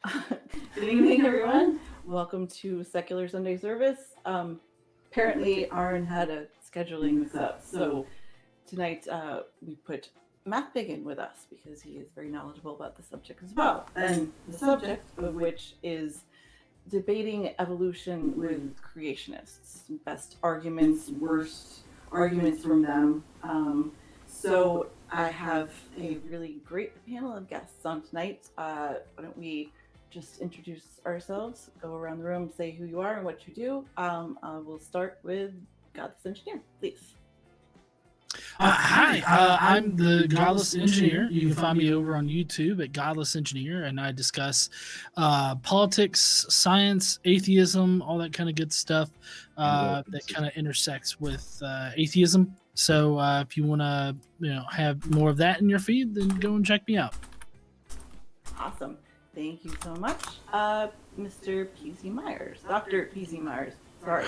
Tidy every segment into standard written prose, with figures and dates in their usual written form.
Good evening, everyone. Welcome to Secular Sunday Service. Apparently, Aron had a scheduling mix-up, so tonight we put MathPig in with us because he is very knowledgeable about the subject as well. And the subject of which is debating evolution with creationists, best arguments, worst arguments from them. So I have a really great panel of guests on tonight. Why don't we just introduce ourselves, go around the room, say who you are and what you do. We'll start with Godless Engineer, please. Hi, I'm the Godless Engineer. You can find me over on YouTube at Godless Engineer, and I discuss politics, science, atheism, all that kind of good stuff that kind of intersects with atheism. So if you want to, have more of that in your feed, then go and check me out. Awesome. Thank you so much, Mr. PZ Myers, Dr. PZ Myers. Sorry.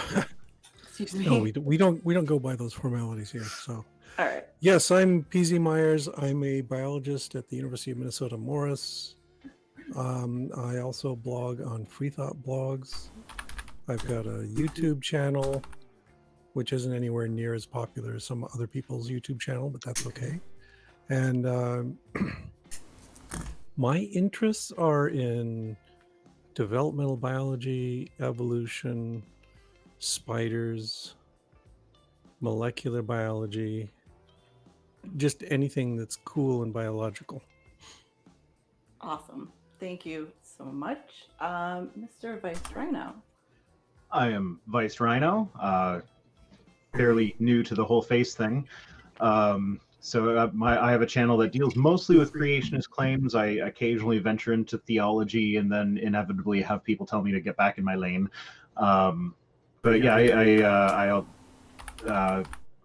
Excuse me. No, we don't go by those formalities here. So, all right. Yes, I'm PZ Myers. I'm a biologist at the University of Minnesota Morris. I also blog on Free Thought Blogs. I've got a YouTube channel, which isn't anywhere near as popular as some other people's YouTube channel, but that's okay. And my interests are in developmental biology, evolution, spiders, molecular biology, just anything that's cool and biological. Awesome. Thank you so much. Mr. Vice Rhino. I am Vice Rhino, fairly new to the whole face thing. I have a channel that deals mostly with creationist claims. I occasionally venture into theology and then inevitably have people tell me to get back in my lane.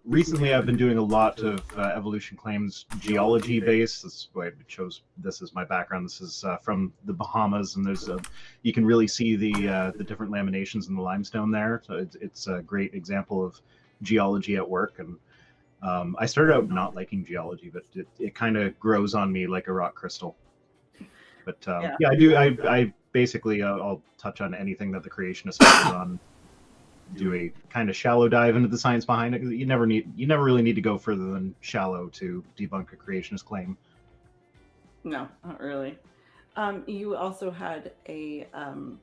Recently I've been doing a lot of evolution claims, geology based. That's why I chose this as my background. This is from the Bahamas, and you can really see the different laminations in the limestone there. So it's a great example of geology at work. And I started out not liking geology, but it kind of grows on me like a rock crystal. But I do. I basically I'll touch on anything that the creationists focus on. Do a kind of shallow dive into the science behind it. You never really need to go further than shallow to debunk a creationist claim. No, not really. You also had a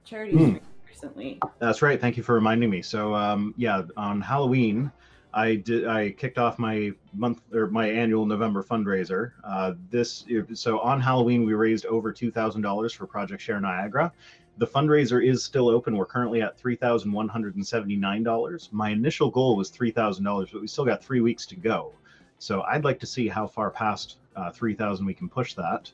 charity stream recently. That's right. Thank you for reminding me. So on Halloween, I kicked off my annual November fundraiser. So on Halloween we raised over $2,000 for Project Share Niagara. The fundraiser is still open. We're currently at $3,179. My initial goal was $3,000, but we still got 3 weeks to go. So I'd like to see how far past 3,000 we can push that.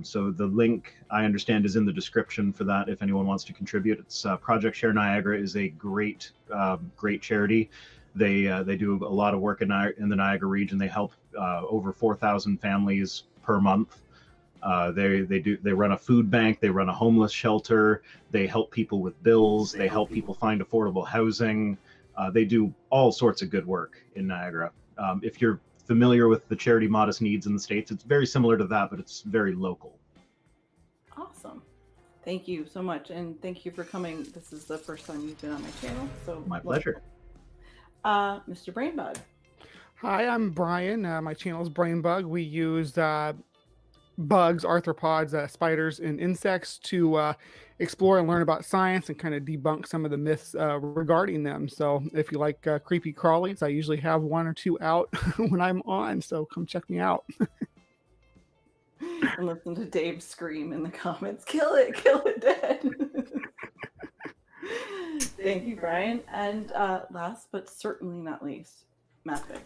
So the link, I understand, is in the description for that if anyone wants to contribute. It's Project Share Niagara is a great charity. They do a lot of work in the Niagara region. They help over 4,000 families per month. They run a food bank, they run a homeless shelter, they help people with bills, they help people find affordable housing. They do all sorts of good work in Niagara. If you're familiar with the charity Modest Needs in the States, it's very similar to that, but it's very local. Awesome. Thank you so much, and thank you for coming. This is the first time you've been on my channel, so my pleasure. Mr. BrainBug. Hi, I'm Brian. My channel is BrainBug. We use bugs, arthropods, spiders, and insects to explore and learn about science and kind of debunk some of the myths regarding them. So if you like creepy crawlies, I usually have 1 or 2 out when I'm on, so come check me out. And listen to Dave scream in the comments, kill it dead. Thank you, Brian. And last but certainly not least, MathPig.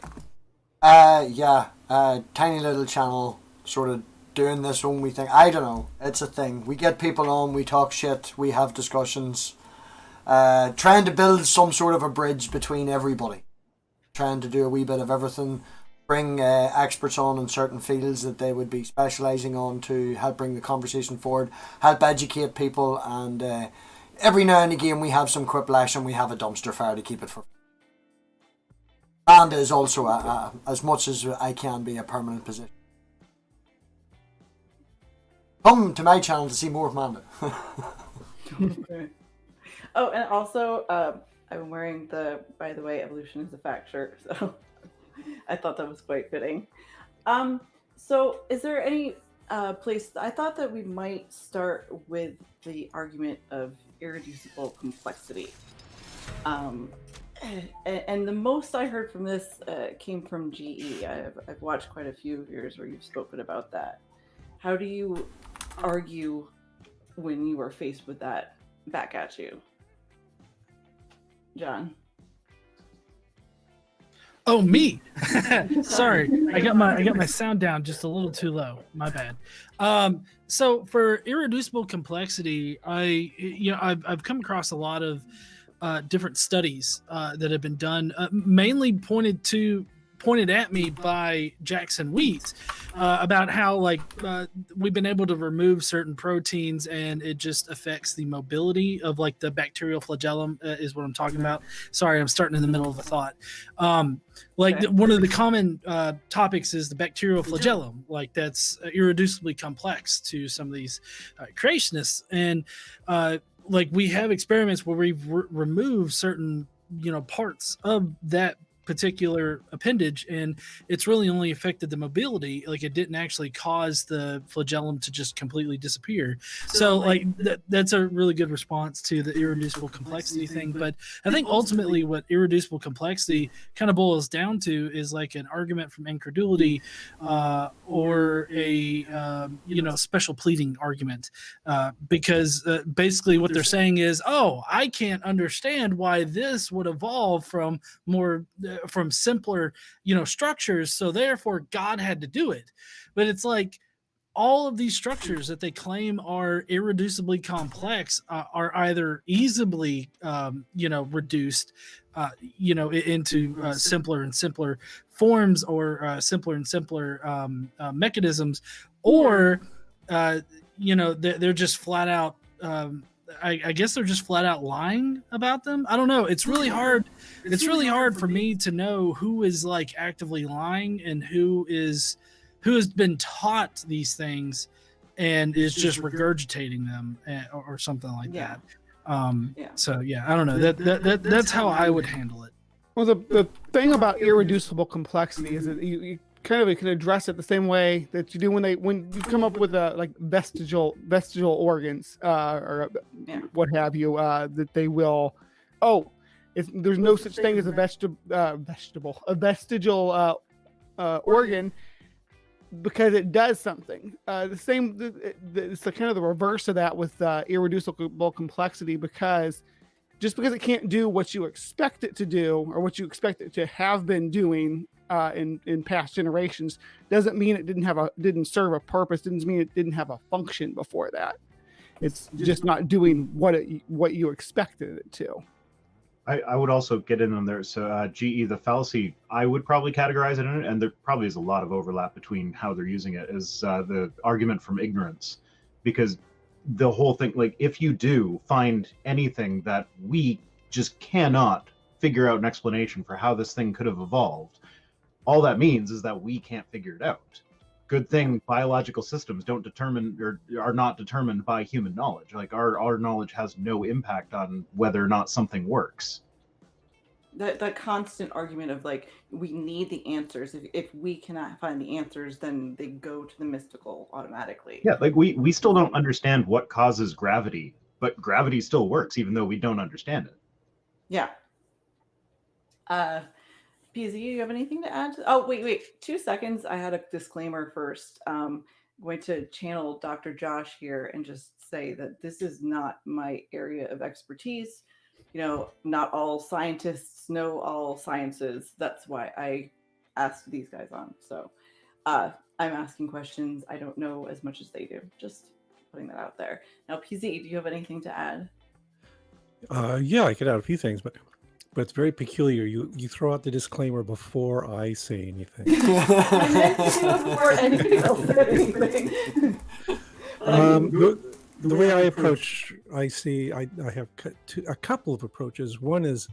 Tiny little channel, sort of doing this when we think, I don't know, it's a thing. We get people on, we talk shit, we have discussions, trying to build some sort of a bridge between everybody, trying to do a wee bit of everything, bring experts on in certain fields that they would be specialising on to help bring the conversation forward, help educate people, and every now and again we have some quiplash and we have a dumpster fire to keep it for. And is also, as much as I can be, a permanent position. Come to my channel to see more of Amanda. Okay. Oh, and also, I'm wearing by the way, evolution is a fact shirt, so I thought that was quite fitting. So is there any place? I thought that we might start with the argument of irreducible complexity. And the most I heard from this came from GE. I've watched quite a few of yours where you've spoken about that. How do you argue when you are faced with that back at you, John? Oh, me. Sorry, I got my sound down just a little too low. My bad. So for irreducible complexity, I've come across a lot of different studies that have been done, mainly pointed at me by Jackson Wheat, about how we've been able to remove certain proteins and it just affects the mobility of the bacterial flagellum, is what I'm talking about. Sorry, I'm starting in the middle of a thought. One of the common topics is the bacterial flagellum, that's irreducibly complex to some of these creationists. And we have experiments where we've removed certain parts of that particular appendage, and it's really only affected the mobility. It didn't actually cause the flagellum to just completely disappear. So that's a really good response to the irreducible complexity thing. But I think ultimately what irreducible complexity kind of boils down to is an argument from incredulity, or a special pleading argument, because basically what they're saying is, I can't understand why this would evolve from simpler structures, so therefore God had to do it. But it's all of these structures that they claim are irreducibly complex are either easily reduced into simpler and simpler forms, or simpler and simpler mechanisms, or they're just flat out I guess they're just flat out lying about them. I don't know. It's really hard. It's really hard for me to know who is actively lying and who has been taught these things and is just regurgitating them, or something like that. So yeah, I don't know. That's how I would handle it. Well, the thing about irreducible complexity is that you can address it the same way that you do when you come up with vestigial organs, or what have you, that they will. There's no such thing as a vestigial organ, because it does something. It's the kind of the reverse of that with irreducible complexity, because just because it can't do what you expect it to do, or what you expect it to have been doing in past generations, doesn't mean it didn't serve a purpose. Doesn't mean it didn't have a function before that. It's just not doing what you expected it to. I would also get in on there. So GE, the fallacy, I would probably categorize it in it, and there probably is a lot of overlap between how they're using it, is the argument from ignorance. Because the whole thing, if you do find anything that we just cannot figure out an explanation for how this thing could have evolved, all that means is that we can't figure it out. Good thing biological systems don't determine, or are not determined by human knowledge. Our knowledge has no impact on whether or not something works. The constant argument of we need the answers. If we cannot find the answers, then they go to the mystical automatically. Yeah, we still don't understand what causes gravity, but gravity still works even though we don't understand it. Yeah. PZ, you have anything to add? Oh, wait, 2 seconds. I had a disclaimer first. I'm going to channel Dr. Josh here and just say that this is not my area of expertise. Not all scientists know all sciences. That's why I asked these guys on. So I'm asking questions. I don't know as much as they do. Just putting that out there. Now, PZ, do you have anything to add? Yeah, I could add a few things, but it's very peculiar. You throw out the disclaimer before I say anything. I meant to do it before anybody else said anything. The way I approach, I have a couple of approaches. One is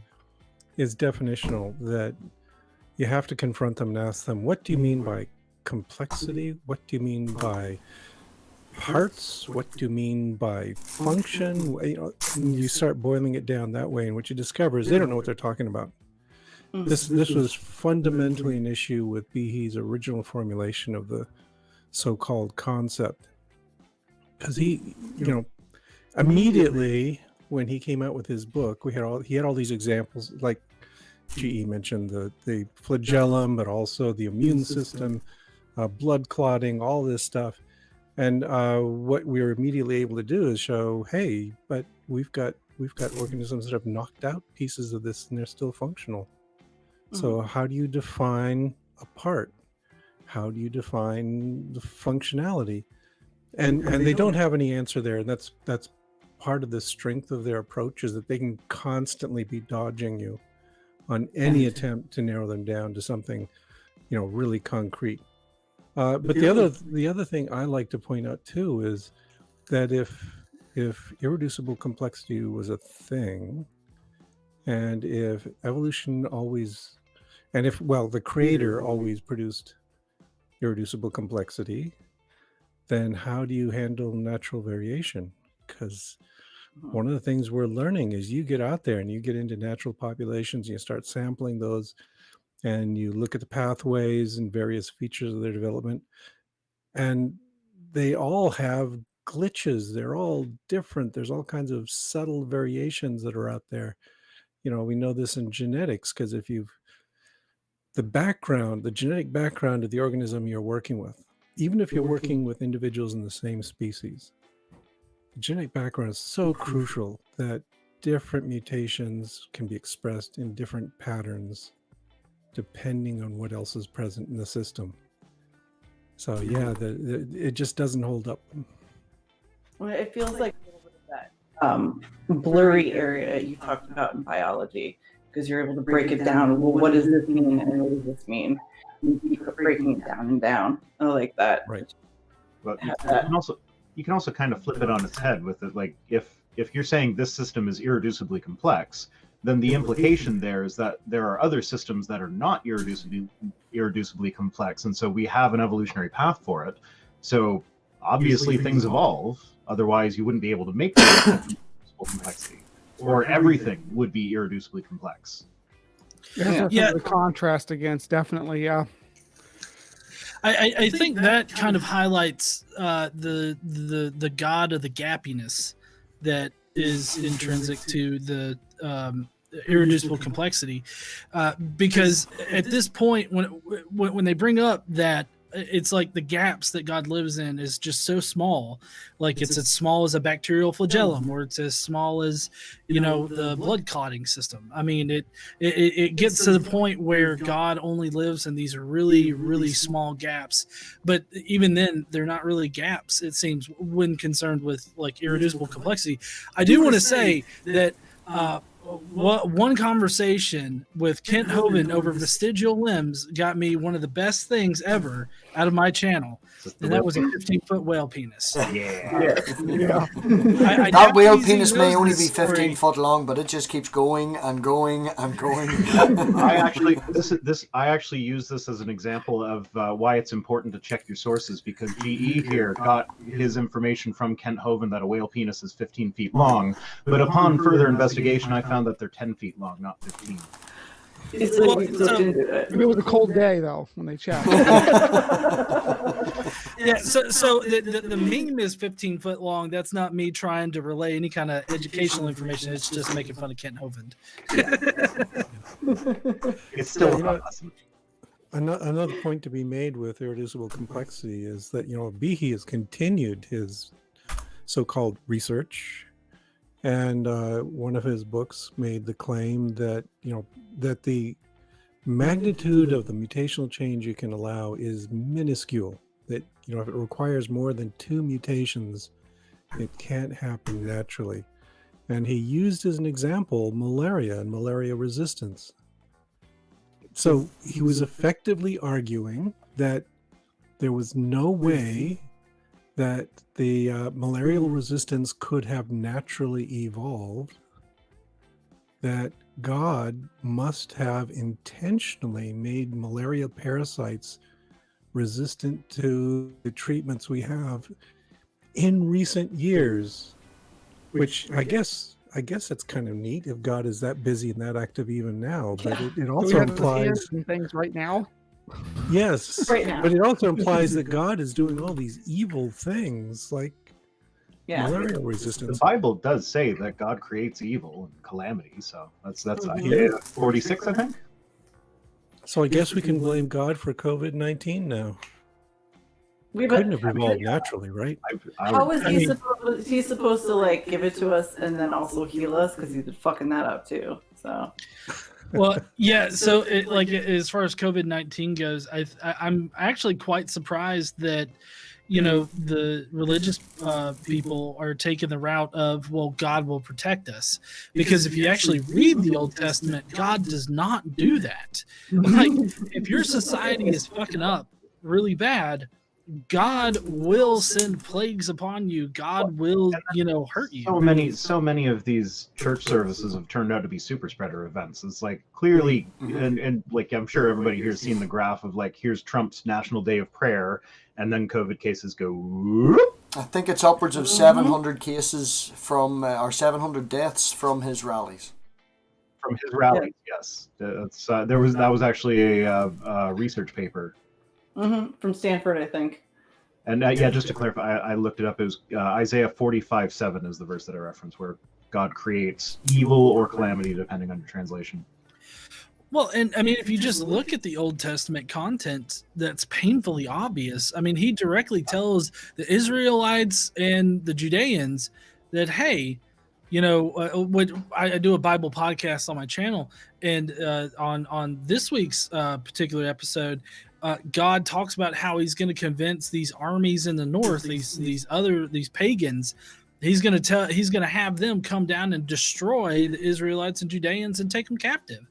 definitional, that you have to confront them and ask them, what do you mean by complexity? What do you mean by parts? What do you mean by function? You start boiling it down that way, and what you discover is they don't know what they're talking about. This was fundamentally an issue with Behe's original formulation of the so-called concept, because he immediately when he came out with his book, he had all these examples, like GE mentioned the flagellum, but also the immune system, blood clotting, all this stuff. And what we were immediately able to do is show, hey, but we've got organisms that have knocked out pieces of this and they're still functional. So how do you define a part? How do you define the functionality? And they don't have any answer there. And that's part of the strength of their approach, is that they can constantly be dodging you on any attempt to narrow them down to something, really concrete. But the other thing I like to point out too is that if irreducible complexity was a thing, and if evolution always, and if the creator always produced irreducible complexity, then how do you handle natural variation? Because one of the things we're learning is you get out there and you get into natural populations, and you start sampling those, and you look at the pathways and various features of their development, and they all have glitches. They're all different. There's all kinds of subtle variations that are out there. We know this in genetics, because if the genetic background of the organism you're working with, even if you're working with individuals in the same species, the genetic background is so crucial that different mutations can be expressed in different patterns depending on what else is present in the system. So yeah, it just doesn't hold up. Well, it feels like a little bit of that blurry area you talked about in biology, because you're able to break it down. Well, what does this mean, and what does this mean? You keep breaking it down and down. I like that. Right. But you can also kind of flip it on its head with it. Like if you're saying this system is irreducibly complex, then the implication there is that there are other systems that are not irreducibly complex, and so we have an evolutionary path for it. So obviously things evolve, otherwise you wouldn't be able to make the irreducible complexity, or everything would be irreducibly complex. Yeah, the contrast against, definitely, yeah. I think that kind of highlights the god of the gappiness that is intrinsic to the irreducible complexity, because at this point, when they bring up that it's like the gaps that God lives in is just so small, like it's as small as a bacterial flagellum, or it's as small as the blood clotting system. I mean, it gets to the point where God only lives in these really, really small gaps, but even then they're not really gaps, it seems, when concerned with like irreducible complexity. I do want to say that one conversation with Kent Hovind over vestigial limbs got me one of the best things ever out of my channel, and that was a 15-foot whale penis. Yeah. That whale penis may only be 15 foot long, but it just keeps going and going and going. I actually use this as an example of why it's important to check your sources, because GE here got his information from Kent Hovind that a whale penis is 15 feet long, but upon further investigation I found that they're 10 feet long, not 15. It was a cold day though when they checked. Yeah, so the meme is 15 foot long. That's not me trying to relay any kind of educational information. It's just making fun of Kent Hovind. It's still awesome. Another point to be made with irreducible complexity is that Behe has continued his so-called research, and one of his books made the claim that that the magnitude of the mutational change you can allow is minuscule. That if it requires more than 2 mutations, it can't happen naturally. And he used as an example malaria and malaria resistance. So he was effectively arguing that there was no way that the malarial resistance could have naturally evolved, that God must have intentionally made malaria parasites resistant to the treatments we have, in recent years, which I guess it's kind of neat if God is that busy and that active even now. But it So he also has his implies, hands in things right now. yes, Right now. but it also implies that God is doing all these evil things like Yeah. malaria The resistance. Bible does say that God creates evil and calamity, so that's Mhm. Isaiah 46, I think. So I guess we can blame God for COVID-19 now. We Couldn't but have evolved naturally, right? how would, is he supposed to like give it to us and then also heal us? Because he's been fucking that up too. So Well, yeah. So, as far as COVID-19 goes, I'm actually quite surprised that, the religious people are taking the route of, well, God will protect us, because if you actually read the Old Testament, God does not do that. Like, if your society is fucking up really bad, God will send plagues upon you. God will, hurt you. so many of these church services have turned out to be super spreader events. It's like clearly, and like I'm sure everybody here has seen the graph of like, here's Trump's National Day of Prayer, and then COVID cases go whoop. I think it's upwards of 700 cases from, or 700 deaths from his rallies. From his rallies. Yes, that was actually a research paper. From Stanford, I think. And yeah, just to clarify, I looked it up. It was Isaiah 45:7 is the verse that I referenced, where God creates evil or calamity, depending on your translation. Well, and I mean, if you just look at the Old Testament content, that's painfully obvious. I mean, he directly tells the Israelites and the Judeans that, hey, I do a Bible podcast on my channel, and on this week's particular episode, God talks about how he's going to convince these armies in the north, these pagans. He's going to have them come down and destroy the Israelites and Judeans and take them captive.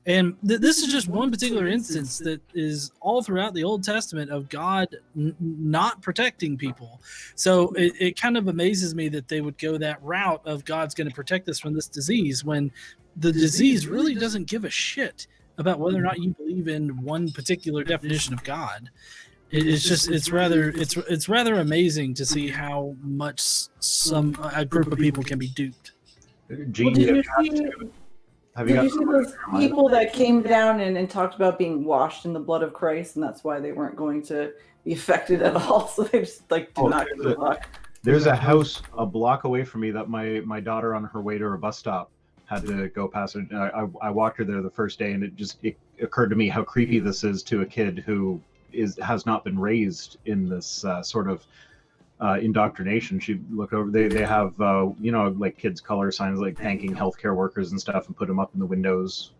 And this is just one particular instance that is all throughout the Old Testament of God not protecting people. So it kind of amazes me that they would go that route of God's going to protect us from this disease, when the disease really doesn't give a shit about whether or not you believe in one particular definition of God. It's rather amazing to see how much a group of people can be duped. Did you see those people that came down and talked about being washed in the blood of Christ, and that's why they weren't going to be affected at all? So they just did not give a fuck. There's a house a block away from me that my daughter, on her way to her bus stop, had to go past it. I walked her there the first day, and it occurred to me how creepy this is to a kid who has not been raised in this sort of indoctrination. She looked over. They have like kids' color signs, like thanking healthcare workers and stuff, and put them up in the windows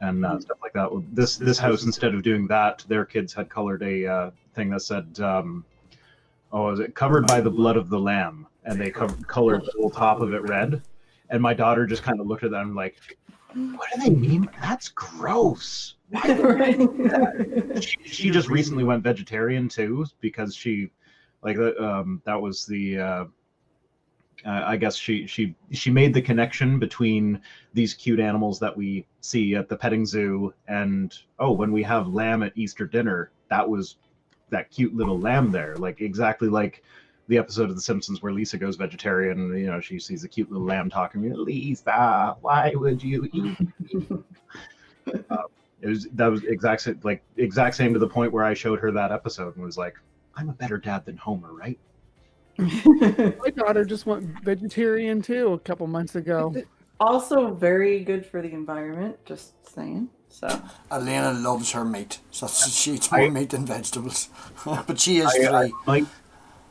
and stuff like that. Well, this house, instead of doing that, their kids had colored a thing that said, "is it covered by the blood of the Lamb?" And they colored the whole top of it red. And my daughter just kind of looked at that and like, what do they mean? That's gross. Why would they do that? She just recently went vegetarian too, because she, like, that was the, I guess she made the connection between these cute animals that we see at the petting zoo and, when we have lamb at Easter dinner, that was that cute little lamb there, like exactly like the episode of The Simpsons where Lisa goes vegetarian. She sees a cute little lamb talking to me. Lisa, why would you eat me? That was exact same to the point where I showed her that episode and was like, I'm a better dad than Homer, right? My daughter just went vegetarian too a couple months ago. Also very good for the environment, just saying. So Elena loves her meat, so she eats more meat than vegetables. But she is free.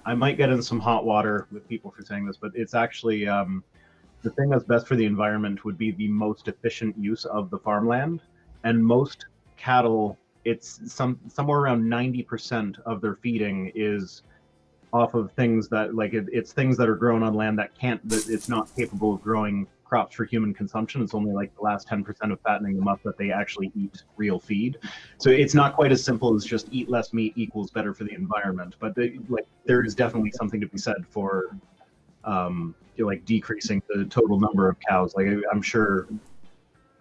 I might get in some hot water with people for saying this, but it's actually the thing that's best for the environment would be the most efficient use of the farmland. And most cattle, it's somewhere around 90% of their feeding is off of things that, like, it's things that are grown on land that it's not capable of growing crops for human consumption. It's only like the last 10% of fattening them up that they actually eat real feed. So it's not quite as simple as just eat less meat equals better for the environment. But there is definitely something to be said for decreasing the total number of cows. Like, I'm sure.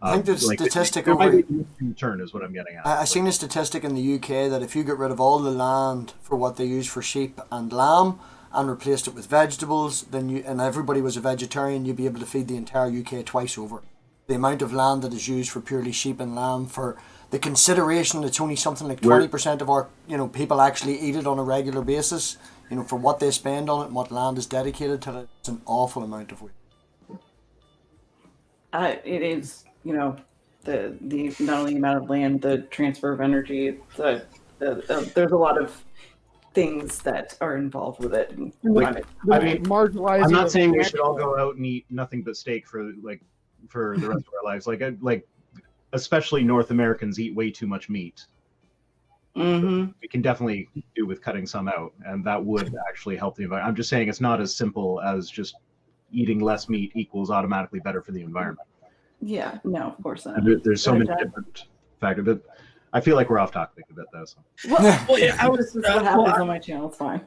I think the statistic return is what I'm getting at. I seen a statistic in the UK that if you get rid of all the land for what they use for sheep and lamb, and replaced it with vegetables, and everybody was a vegetarian, you'd be able to feed the entire UK twice over. The amount of land that is used for purely sheep and lamb, for the consideration it's only something like 20% of our people actually eat it on a regular basis, for what they spend on it and what land is dedicated to it, it's an awful amount of weight. It is, the not only the amount of land, the transfer of energy, there's a lot of things that are involved with it. And Marginalizing. I'm not saying we should all go out and eat nothing but steak for the rest of our lives. Like especially North Americans eat way too much meat. Mm-hmm. We can definitely do with cutting some out, and that would actually help the environment. I'm just saying it's not as simple as just eating less meat equals automatically better for the environment. Yeah, no, of course not. There's so many different factors, but I feel like we're off topic a bit though. So. Well, yeah, this is what happens on my channel. It's fine.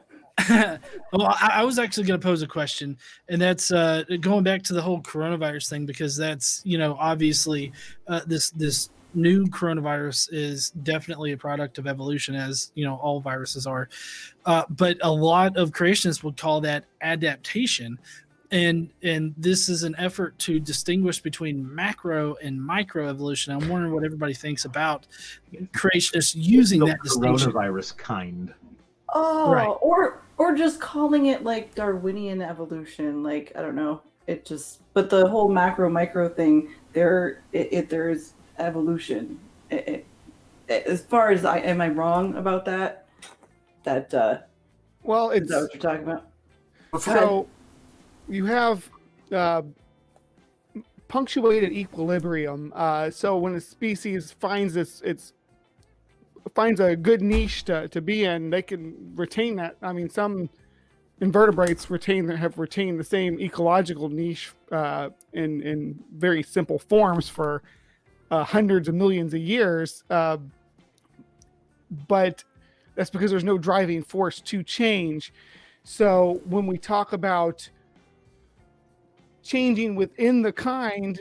Well, I was actually going to pose a question, and that's going back to the whole coronavirus thing, because that's obviously this new coronavirus is definitely a product of evolution, as all viruses are, but a lot of creationists would call that adaptation. And this is an effort to distinguish between macro and micro evolution. I'm wondering what everybody thinks about creationists using that distinction. Coronavirus kind. Oh, Right. or just calling it like Darwinian evolution. Like, I don't know. But the whole macro micro thing, there's evolution. As far as am I wrong about that? Well, Is that what you're talking about? so you have punctuated equilibrium. So when a species finds finds a good niche to be in, they can retain that. I mean, some invertebrates have retained the same ecological niche in very simple forms for hundreds of millions of years. But that's because there's no driving force to change. So when we talk about changing within the kind,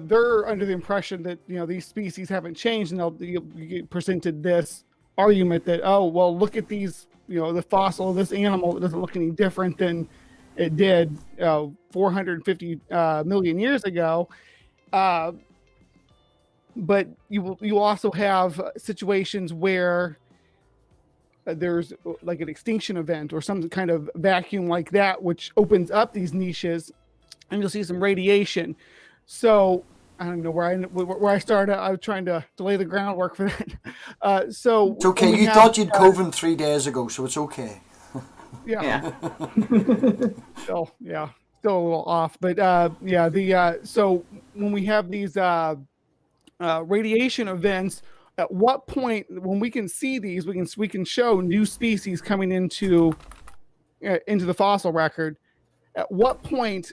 they're under the impression that these species haven't changed, and you get presented this argument that, oh well, look at these, the fossil of this animal that doesn't look any different than it did 450 million years ago. But you also have situations where there's like an extinction event or some kind of vacuum like that, which opens up these niches, and you'll see some radiation. So I don't know where I started. I was trying to lay the groundwork for that. So it's okay. You thought you'd Coven 3 days ago, so it's okay. Yeah. Still a little off, but so when we have these radiation events, at what point, when we can see these, we can show new species coming into the fossil record. At what point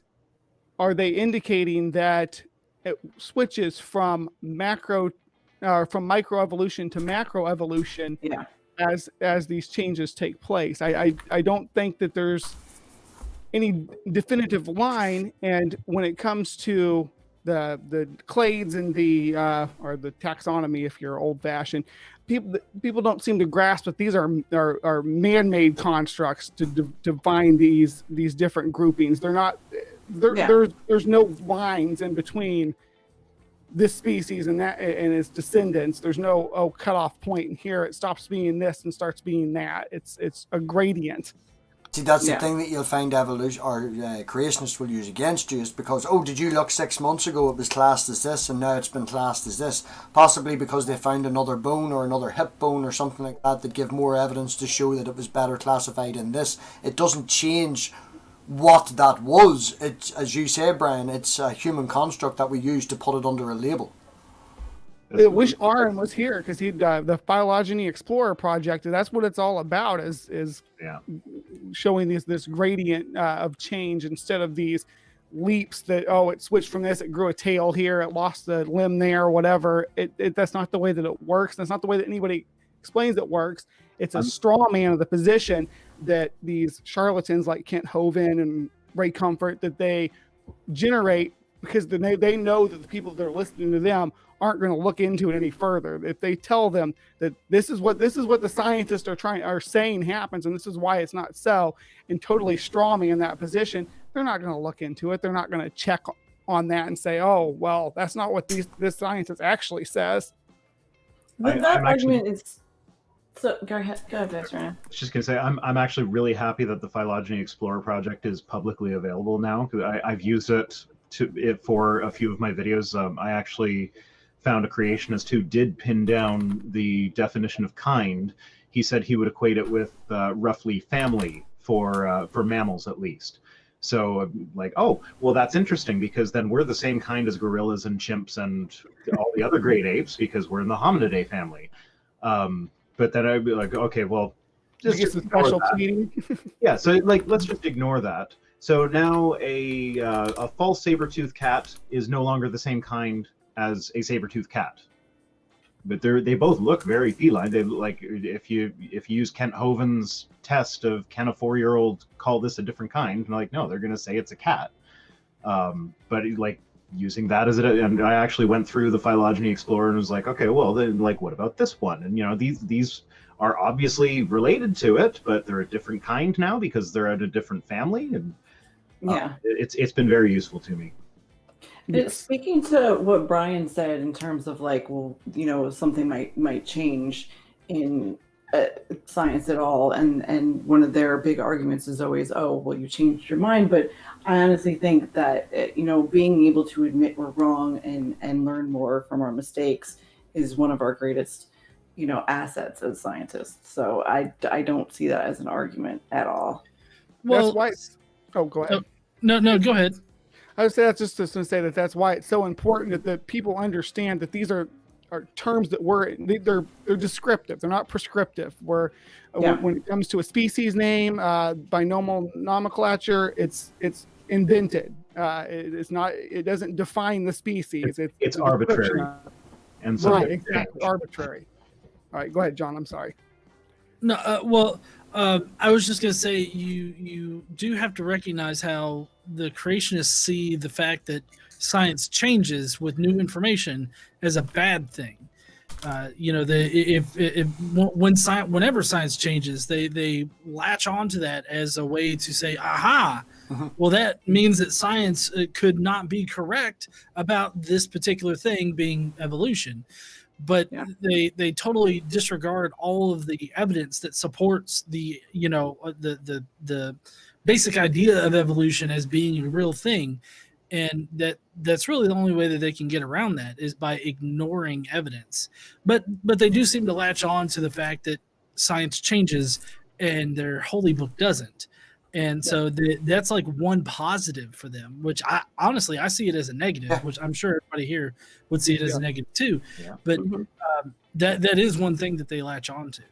are they indicating that it switches from microevolution to macroevolution? Yeah. As these changes take place? I don't think that there's any definitive line. And when it comes to the clades and or the taxonomy, if you're old fashioned, people don't seem to grasp that these are man-made constructs to define these different groupings. They're not. There's no lines in between this species and that and its descendants. There's no cutoff point, and here it stops being this and starts being that. It's a gradient. See, that's the thing that you'll find evolution or creationists will use against you, is because, did you look 6 months ago it was classed as this and now it's been classed as this? Possibly because they found another bone or another hip bone or something like that give more evidence to show that it was better classified in this. It doesn't change what that was. It's, as you say, Brian, it's a human construct that we use to put it under a label. I wish Aron was here, because he'd the Phylogeny Explorer project, and that's what it's all about, is showing this gradient of change instead of these leaps that it switched from this, it grew a tail here, it lost a limb there, whatever. That's not the way that it works. That's not the way that anybody explains it works. It's a straw man of the position that these charlatans like Kent Hovind and Ray Comfort, that they generate, because they know that the people that are listening to them aren't going to look into it any further. If they tell them that this is what the scientists are saying happens, and this is why it's not so, and totally straw me in that position, they're not going to look into it. They're not going to check on that and say, oh, well, that's not what this scientist actually says. But that argument is. So go ahead, Rhino. I was just gonna say I'm actually really happy that the Phylogeny Explorer project is publicly available now, because I've used it for a few of my videos. I actually found a creationist who did pin down the definition of kind. He said he would equate it with roughly family for mammals at least. So like, oh, well, that's interesting, because then we're the same kind as gorillas and chimps and all the other great apes, because we're in the Hominidae family. But then I'd be like, okay, well, just the special pleading. Yeah, so like, let's just ignore that. So now a false saber-toothed cat is no longer the same kind as a saber-toothed cat, but they both look very feline. They like, if you use Kent Hovind's test of can a 4-year-old call this a different kind, like, no, they're gonna say it's a cat. But like, using that as and I actually went through the Phylogeny Explorer and was like, okay, well, then, like, what about this one? And these are obviously related to it, but they're a different kind now because they're at a different family, and it's been very useful to me. Speaking to what Brian said in terms of like, well, something might change in science at all, and one of their big arguments is always, oh, well, you changed your mind. But I honestly think that being able to admit we're wrong and learn more from our mistakes is one of our greatest assets as scientists. So I don't see that as an argument at all. Well, that's why. Oh, go ahead. No, go ahead. I would say that's just to say that's why it's so important that people understand that these are terms that they're descriptive. They're not prescriptive. When it comes to a species name, binomial nomenclature, it's invented. It's not. It doesn't define the species. It's arbitrary. And so right, exactly, arbitrary. All right, go ahead, John. I'm sorry. No, I was just gonna say you do have to recognize how the creationists see the fact that science changes with new information as a bad thing. Whenever science changes, they latch onto that as a way to say, aha, well, that means that science could not be correct about this particular thing being evolution. But they totally disregard all of the evidence that supports the basic idea of evolution as being a real thing. And that's really the only way that they can get around that is by ignoring evidence. But they do seem to latch on to the fact that science changes and their holy book doesn't. And so that's like one positive for them, which I see it as a negative, which I'm sure everybody here would see it as a negative too. Yeah. But that is one thing that they latch on to.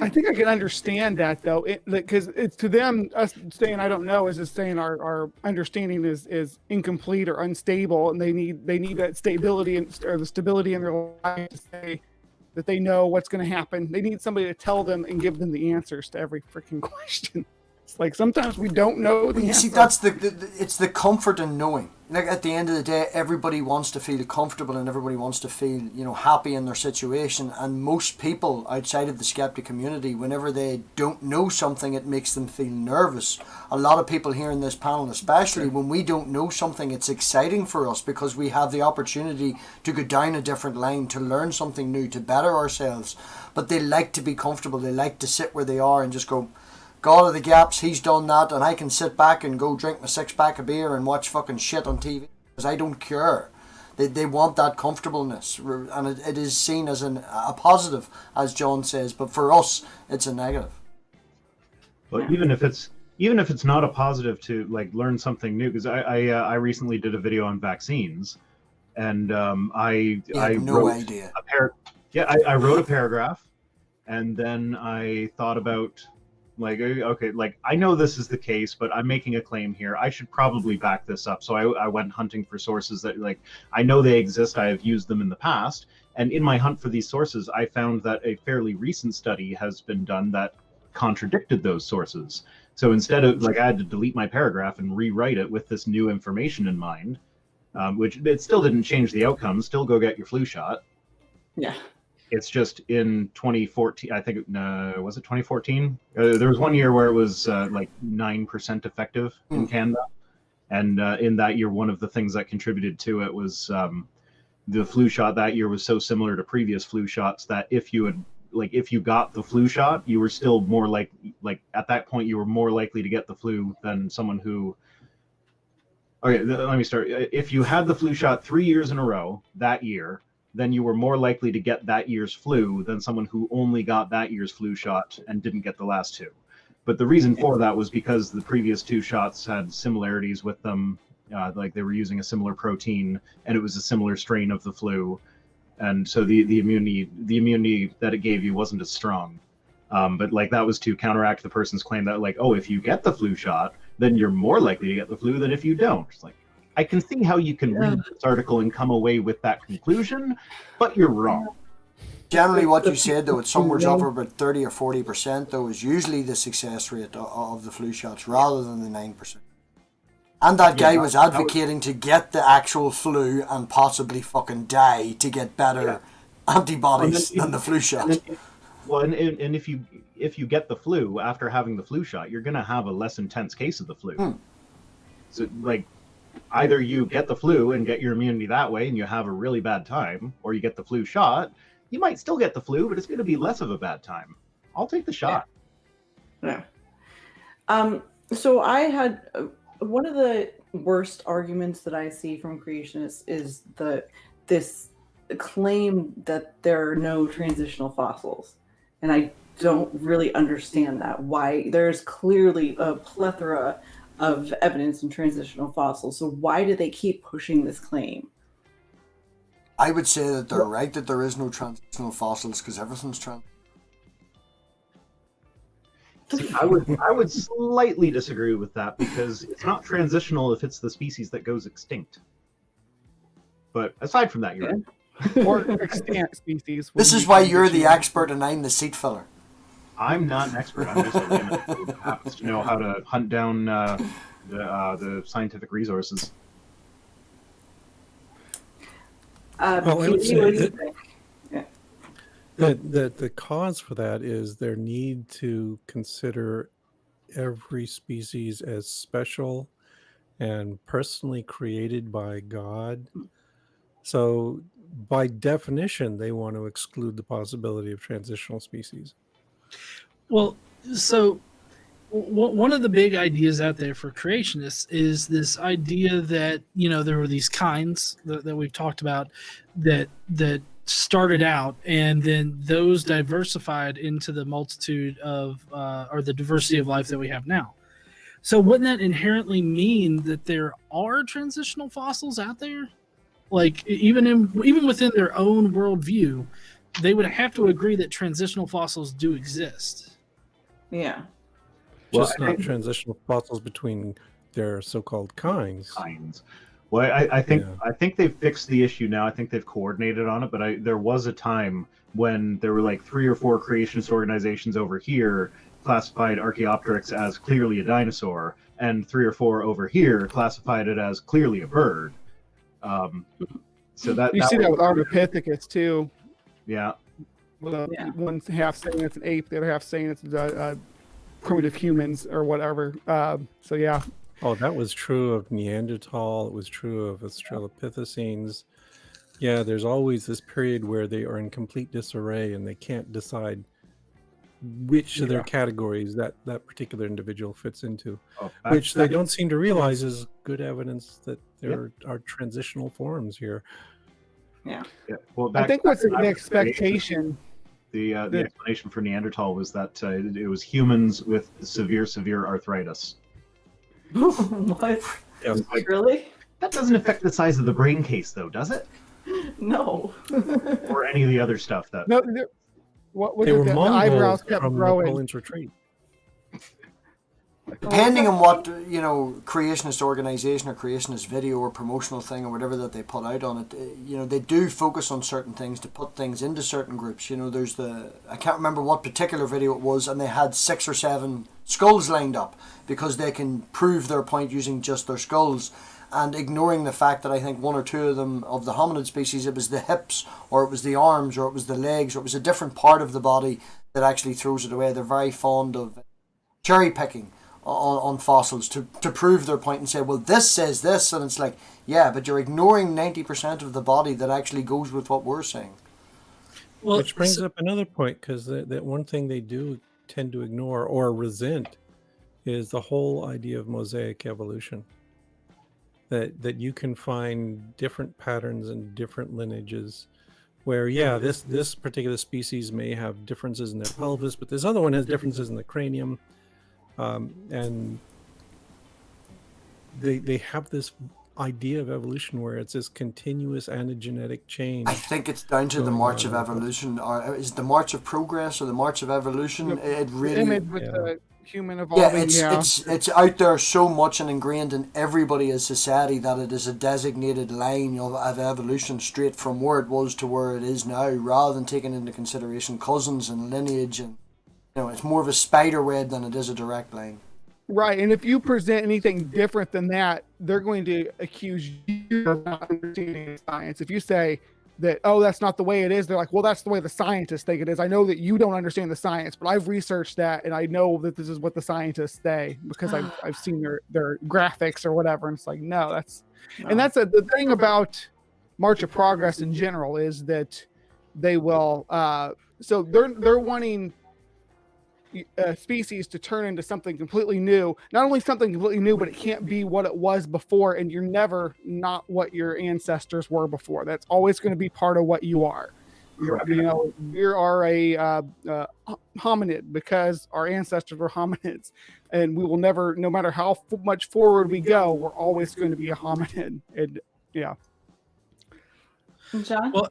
I think I can understand that though, because it's to them, us saying I don't know is just saying our understanding is incomplete or unstable, and they need that stability or the stability in their life to say that they know what's going to happen. They need somebody to tell them and give them the answers to every freaking question. It's like sometimes we don't know the answer. See, that's it's the comfort in knowing. Like at the end of the day, everybody wants to feel comfortable and everybody wants to feel, happy in their situation. And most people outside of the skeptic community, whenever they don't know something, it makes them feel nervous. A lot of people here in this panel, especially when we don't know something, it's exciting for us because we have the opportunity to go down a different line, to learn something new, to better ourselves. But they like to be comfortable. They like to sit where they are and just go, God of the gaps, he's done that, and I can sit back and go drink my 6-pack of beer and watch fucking shit on TV because I don't care. They want that comfortableness, and it is seen as a positive, as John says, but for us, it's a negative. But even if it's not a positive to like learn something new, because I recently did a video on vaccines, and I wrote I wrote a paragraph, and then I thought about. Like, okay, like I know this is the case, but I'm making a claim here. I should probably back this up. So I went hunting for sources that, like, I know they exist. I have used them in the past. And in my hunt for these sources, I found that a fairly recent study has been done that contradicted those sources. So instead of, like, I had to delete my paragraph and rewrite it with this new information in mind. which it still didn't change the outcome. Still go get your flu shot. Yeah. It's just in 2014, I think, was it 2014? There was one year where it was like 9% effective in Canada. And in that year, one of the things that contributed to it was the flu shot that year was so similar to previous flu shots that if you got the flu shot, you were still more like at that point, you were more likely to get the flu than someone who. Okay, let me start. If you had the flu shot 3 years in a row that year, then you were more likely to get that year's flu than someone who only got that year's flu shot and didn't get the last two. But the reason for that was because the previous two shots had similarities with them, like they were using a similar protein and it was a similar strain of the flu, and so the immunity that it gave you wasn't as strong. But like that was to counteract the person's claim that like, oh, if you get the flu shot, then you're more likely to get the flu than if you don't. It's like, I can see how you can read this article and come away with that conclusion, but you're wrong. Generally, what you said, though, it's somewhere over about 30 or 40%, though, is usually the success rate of the flu shots rather than the 9%. And that guy was advocating to get the actual flu and possibly fucking die to get better antibodies than the flu shot. Well, and if you get the flu after having the flu shot, you're going to have a less intense case of the flu. So, like, either you get the flu and get your immunity that way and you have a really bad time, or you get the flu shot, you might still get the flu, but it's going to be less of a bad time. I'll take the shot. Yeah. So I had one of the worst arguments that I see from creationists is this claim that there are no transitional fossils. And I don't really understand that. Why there's clearly a plethora of evidence in transitional fossils. So why do they keep pushing this claim? I would say that they're right that there is no transitional fossils because everything's I would slightly disagree with that because it's not transitional if it's the species that goes extinct. But aside from that, you're right. Or extant species. This is why you're the expert and I'm the seat filler. I'm not an expert. I'm just a layman who happens to know how to hunt down the scientific resources. Well, I would say that the cause for that is their need to consider every species as special and personally created by God. So by definition, they want to exclude the possibility of transitional species. Well, so one of the big ideas out there for creationists is this idea that, you know, there were these kinds that we've talked about that started out, and then those diversified into the multitude of or the diversity of life that we have now. So wouldn't that inherently mean that there are transitional fossils out there? Like even within their own worldview, they would have to agree that transitional fossils do exist. Yeah. Just not transitional fossils between their so-called kinds. Well, I think they've fixed the issue now. I think they've coordinated on it, but there was a time when there were like 3 or 4 creationist organizations over here classified Archaeopteryx as clearly a dinosaur, and 3 or 4 over here classified it as clearly a bird. So that you see that with Ardipithecus too. Yeah. One half saying it's an ape, the other half saying it's primitive humans or whatever. So yeah. Oh, that was true of Neanderthal. It was true of Australopithecines. Yeah, there's always this period where they are in complete disarray and they can't decide which of their categories that particular individual fits into, which they don't seem to realize is good evidence that there are transitional forms here. Yeah. Well, I think what's the expectation. The explanation for Neanderthal was that it was humans with severe arthritis. What? Yes. Really? That doesn't affect the size of the brain case, though, does it? No. Or any of the other stuff that. No, what was They were it? The eyebrows Mongols kept from growing. Napoleon's retreat. Depending on what, you know, creationist organization or creationist video or promotional thing or whatever that they put out on it, you know, they do focus on certain things to put things into certain groups. You know, there's I can't remember what particular video it was, and they had 6 or 7 skulls lined up because they can prove their point using just their skulls. and ignoring the fact that I think one or two of them, of the hominid species, it was the hips, or it was the arms, or it was the legs, or it was a different part of the body that actually throws it away. They're very fond of cherry picking on fossils to prove their point and say, well, this says this, and it's like, yeah, but you're ignoring 90% of the body that actually goes with what we're saying. Well, Which brings up another point, because that one thing they do tend to ignore or resent is the whole idea of mosaic evolution. That you can find different patterns and different lineages where, yeah, this particular species may have differences in their pelvis, but this other one has differences in the cranium. And they have this idea of evolution where it's this continuous anagenetic change. I think it's down to the march of evolution, or is it the march of progress or the march of evolution? It really image with the human evolving. It's out there so much and ingrained in everybody as society that it is a designated line of evolution straight from where it was to where it is now, rather than taking into consideration cousins and lineage, and it's more of a spider web than it is a direct line. Right, and if you present anything different than that, they're going to accuse you of not understanding science. If you say that, oh, that's not the way it is, they're like, well, that's the way the scientists think it is. I know that you don't understand the science, but I've researched that, and I know that this is what the scientists say because I've seen their graphics or whatever. And it's like, no, that's and that's the thing about March of Progress in general is that they will. So they're wanting species to turn into something completely new. Not only something completely new, but it can't be what it was before, and you're never not what your ancestors were before. That's always going to be part of what you are. You are a hominid because our ancestors were hominids, and we will never, no matter how much forward we go, we're always going to be a hominid. And John? Well,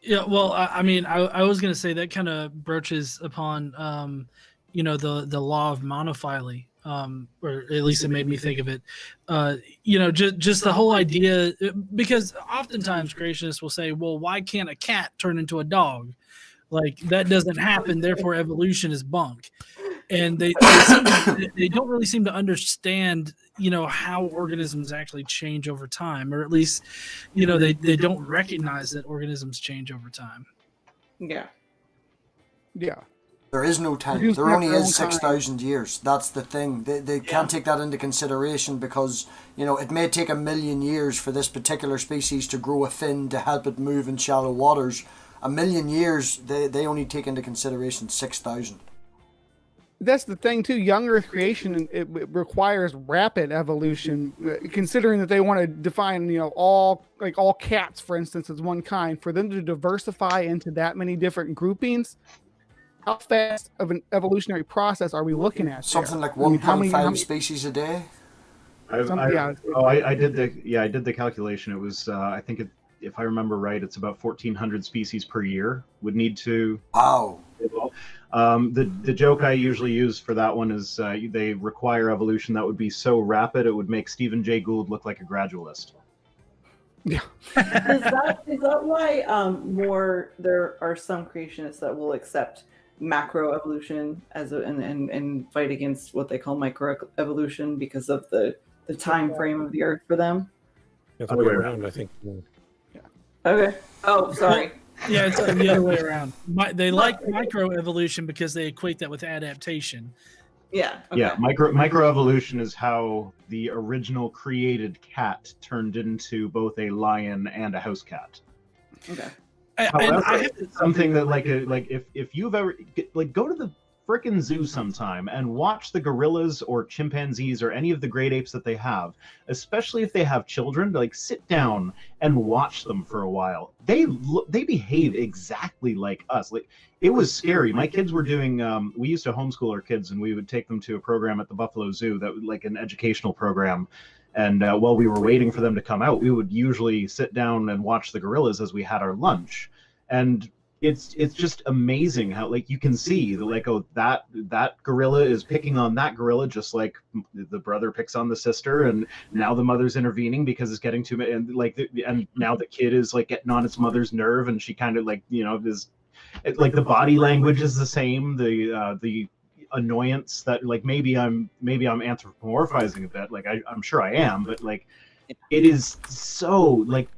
yeah. Well, I mean, I was going to say that kind of broaches upon, the law of monophyly, or at least it made me think of it. Just the whole idea, because oftentimes creationists will say, well, why can't a cat turn into a dog? Like, that doesn't happen, therefore evolution is bunk. And they don't really seem to understand, how organisms actually change over time, or at least, they don't recognize that organisms change over time. Yeah. There is no time. There only is 6,000 years. That's the thing. They can't take that into consideration because, it may take 1 million years for this particular species to grow a fin to help it move in shallow waters. 1 million years, they only take into consideration 6,000. That's the thing too. Young Earth creation, it requires rapid evolution, considering that they want to define, all cats, for instance, as one kind. For them to diversify into that many different groupings, how fast of an evolutionary process are we looking at? Something like 1.5 species a day. I did the calculation. It was I think if I remember right, it's about 1,400 species per year would need to. Wow. The joke I usually use for that one is they require evolution that would be so rapid it would make Stephen Jay Gould look like a gradualist. Yeah. Is that why there are some creationists that will accept macroevolution as and fight against what they call microevolution because of the time frame of the Earth for them? That's the way around, I think. Yeah. Okay. Oh, sorry. Yeah, it's the other way around. They like microevolution because they equate that with adaptation. Yeah. Okay. Yeah. Microevolution is how the original created cat turned into both a lion and a house cat. Okay. However, it's something that if you've ever go to the frickin' zoo sometime and watch the gorillas or chimpanzees or any of the great apes that they have, especially if they have children, sit down and watch them for a while. They behave exactly like us. It was scary. My kids were doing we used to homeschool our kids, and we would take them to a program at the Buffalo Zoo that was an educational program. And while we were waiting for them to come out, we would usually sit down and watch the gorillas as we had our lunch. And it's just amazing how you can see that gorilla is picking on that gorilla just like the brother picks on the sister, and now the mother's intervening because it's getting too much, and now the kid is getting on its mother's nerve, and she kind of is the body language is the same, the annoyance that maybe I'm anthropomorphizing a bit, I'm sure I am, but it is so like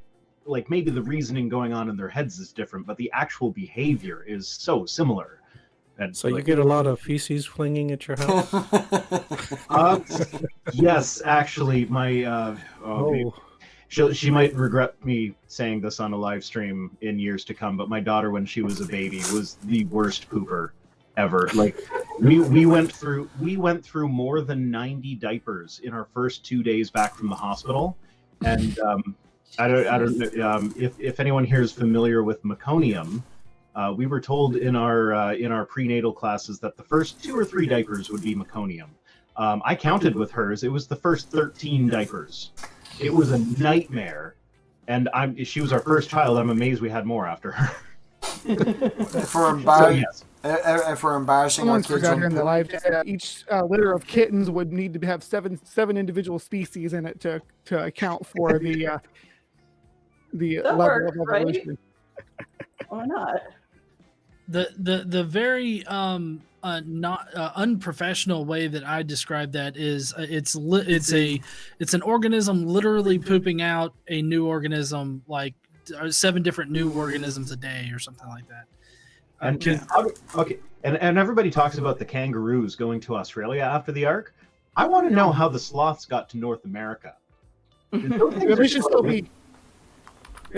maybe the reasoning going on in their heads is different, but the actual behavior is so similar. And So you get a lot of feces flinging at your house? Yes, actually, my she might regret me saying this on a live stream in years to come, but my daughter, when she was a baby, was the worst pooper ever. Like we went through more than 90 diapers in our first 2 days back from the hospital, and I don't know if anyone here is familiar with meconium. We were told in our prenatal classes that the first 2 or 3 diapers would be meconium. I counted with hers; it was the first 13 diapers. It was a nightmare, and she was our first child. I'm amazed we had more after her. If we're embarrassing our Someone kids forgot here in the on live chat, each litter of kittens would need to have seven individual species in it to account for the That level works, of right? evolution. Why not? The very not unprofessional way that I describe that is it's an organism literally pooping out a new organism, like 7 different new organisms a day or something like that. And everybody talks about the kangaroos going to Australia after the ark. I want to know how the sloths got to North America. They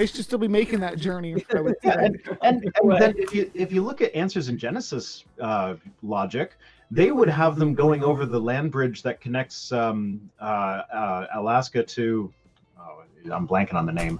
should still be making that journey. I would say. And then if you look at Answers in Genesis logic, they would have them going over the land bridge that connects Alaska to. Oh, I'm blanking on the name.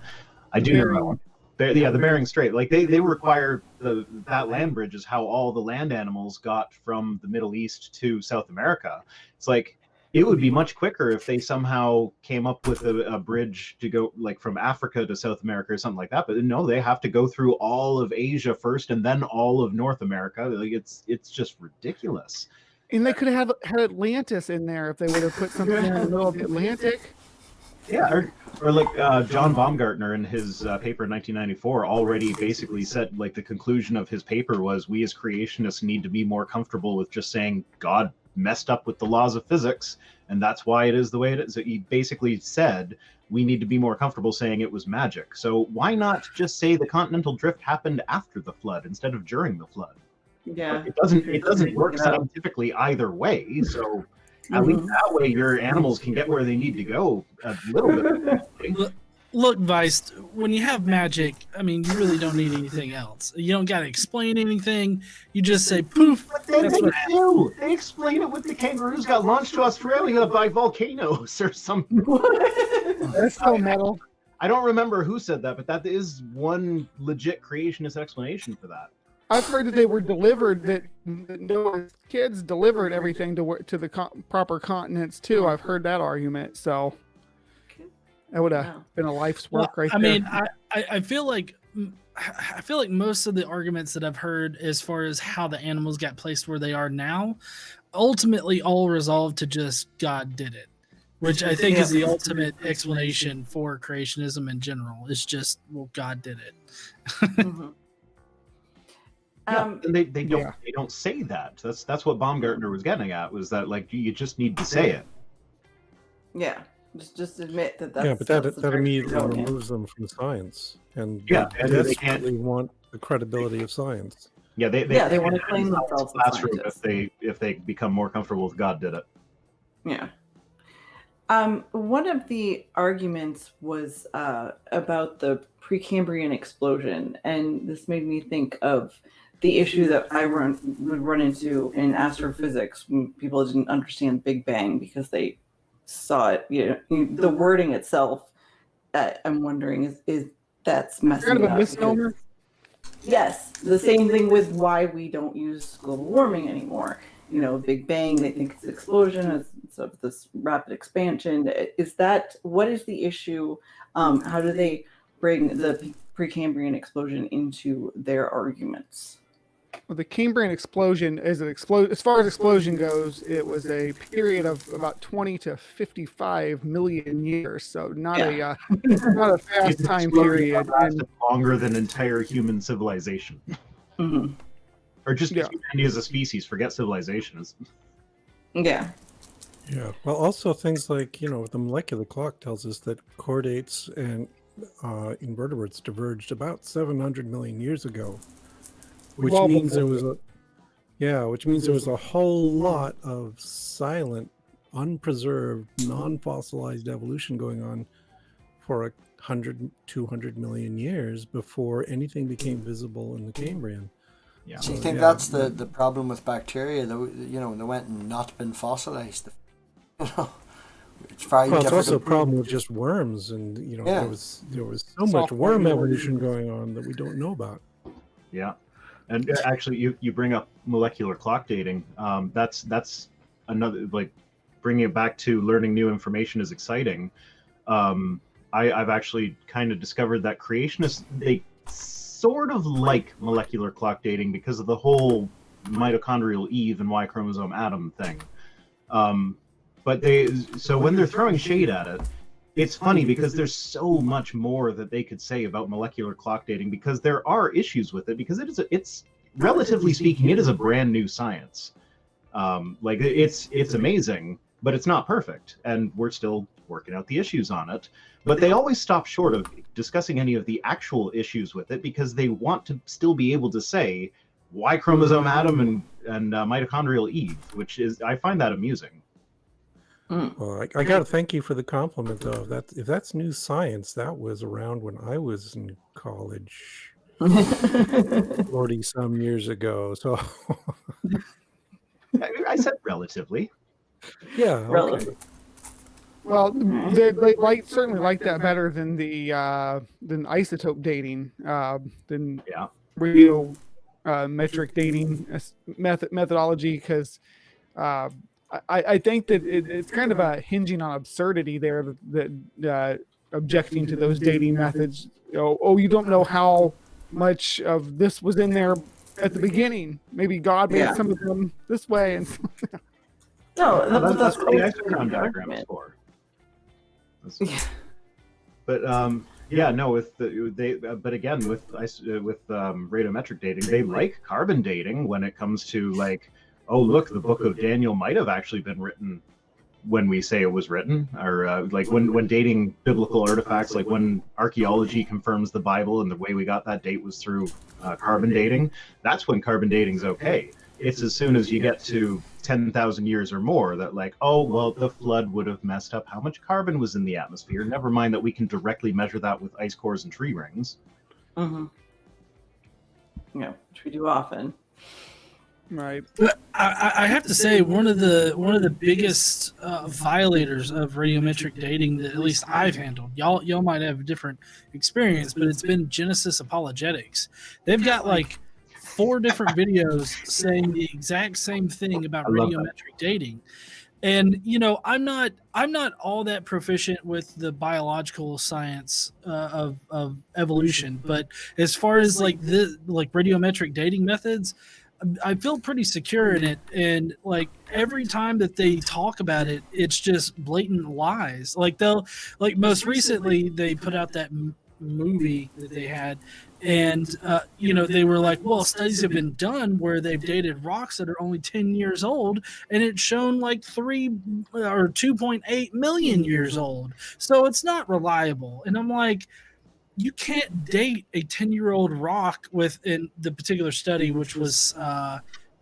I do know that one. The Bering Strait. Like they require that land bridge is how all the land animals got from the Middle East to South America. It's like it would be much quicker if they somehow came up with a bridge to go like from Africa to South America or something like that. But no, they have to go through all of Asia first and then all of North America. Like it's just ridiculous. And they could have had Atlantis in there if they would have put something in the middle of the Atlantic. Yeah, or like John Baumgartner in his paper in 1994 already basically said like the conclusion of his paper was we as creationists need to be more comfortable with just saying God messed up with the laws of physics and that's why it is the way it is. So he basically said we need to be more comfortable saying it was magic. So why not just say the continental drift happened after the flood instead of during the flood? Yeah, It doesn't work scientifically either way. So at least that way your animals can get where they need to go a little bit. Look, Vice, when you have magic, I mean, you really don't need anything else. You don't got to explain anything. You just say, poof. But then they do. They explain it with the kangaroos got launched to Australia by volcanoes or something. That's so metal. I don't remember who said that, but that is one legit creationist explanation for that. I've heard that they were delivered, that Noah's kids delivered everything to the proper continents too. I've heard that argument, so that would have been a life's work right there. I mean, I feel like most of the arguments that I've heard as far as how the animals got placed where they are now, ultimately all resolved to just God did it, which I think is the ultimate explanation for creationism in general. It's just, well, God did it. Mm-hmm. And they don't say that. That's what Baumgartner was getting at, was that like you just need to say it. Yeah, just admit that. That's, yeah, but that immediately removes them from science, and they desperately want the credibility of science. Yeah, they want to claim themselves as scientists. if they become more comfortable with God did it. Yeah. One of the arguments was about the Precambrian explosion, and this made me think of the issue that I would run into in astrophysics when people didn't understand Big Bang because they saw it. The wording itself, I'm wondering is that's messing kind of up. A misnomer. Yes, the same thing with why we don't use global warming anymore. Big Bang, they think it's an explosion, it's of this rapid expansion. What is the issue? How do they bring the Precambrian explosion into their arguments? Well, the Cambrian explosion is as far as explosion goes, it was a period of about 20 to 55 million years. So not a fast time period. And longer than entire human civilization. Mm-hmm. Or just humanity as a species. Forget civilization. Yeah. Yeah. Well, also things like, the molecular clock tells us that chordates and invertebrates diverged about 700 million years ago, which Well means there before. was which means there was a whole lot of silent, unpreserved, non-fossilized evolution going on for 100, 200 million years before anything became visible in the Cambrian. Yeah. So you think yeah, that's the problem with bacteria? They went and not been fossilized. It's very Well, it's difficult. also a problem with just worms, and Yeah. there was so much worm evolution going on that we don't know about. Yeah, and actually, you bring up molecular clock dating. That's another, like, bringing it back to learning new information is exciting. I've actually kind of discovered that creationists, they sort of like molecular clock dating because of the whole mitochondrial Eve and Y chromosome Adam thing. But so when they're throwing shade at it, it's funny because there's so much more that they could say about molecular clock dating, because there are issues with it, because it's relatively speaking, it is a brand new science. Like, it's amazing, but it's not perfect, and we're still working out the issues on it. But they always stop short of discussing any of the actual issues with it, because they want to still be able to say Y chromosome Adam and mitochondrial Eve, which is, I find that amusing. Well, I got to thank you for the compliment, though. If that's new science, that was around when I was in college 40 some years ago. So I said relatively. yeah, okay. Relative. Well, they certainly like that better than the than isotope dating, than Yeah. metric dating methodology, because I think that it's kind of a hinging on absurdity there, that objecting to those dating methods. You don't know how much of this was in there at the beginning. Maybe God made some of them this way, and No, That's what the always isogram the diagram is argument. for. Yeah. But yeah, no, but again, with radiometric dating, they like carbon dating when it comes to, like, oh, look, the Book of Daniel might have actually been written when we say it was written, or like when dating biblical artifacts, like when archaeology confirms the Bible and the way we got that date was through carbon dating. That's when carbon dating's okay. It's as soon as you get to 10,000 years or more that, like, oh, well, the flood would have messed up how much carbon was in the atmosphere. Never mind that we can directly measure that with ice cores and tree rings. Mm-hmm. Yeah, which we do often. right. But I have to say, one of the biggest violators of radiometric dating that at least I've handled, y'all might have a different experience, but it's been Genesis Apologetics. They've got like 4 different videos saying the exact same thing about radiometric dating. And I'm not all that proficient with the biological science of evolution, but as far as like radiometric dating methods, I feel pretty secure in it. And like every time that they talk about it, it's just blatant lies. Like most recently they put out that movie that they had, and they were like, well, studies have been done where they've dated rocks that are only 10 years old, and it's shown like 3 or 2.8 million years old, so it's not reliable. And I'm like, you can't date a 10-year-old rock in the particular study, which was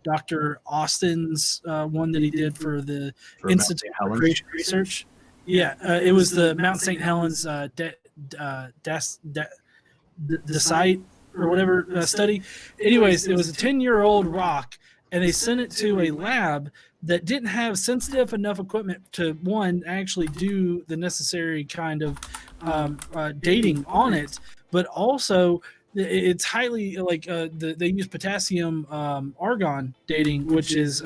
Dr. Austin's one that he did for the Institute for Creation Research. Yeah, it was the Mount St. Helens the site or whatever study. Anyways, it was a 10-year-old rock, and they sent it to a lab that didn't have sensitive enough equipment to, one, actually do the necessary kind of dating on it, but also it's highly like they use potassium argon dating, which is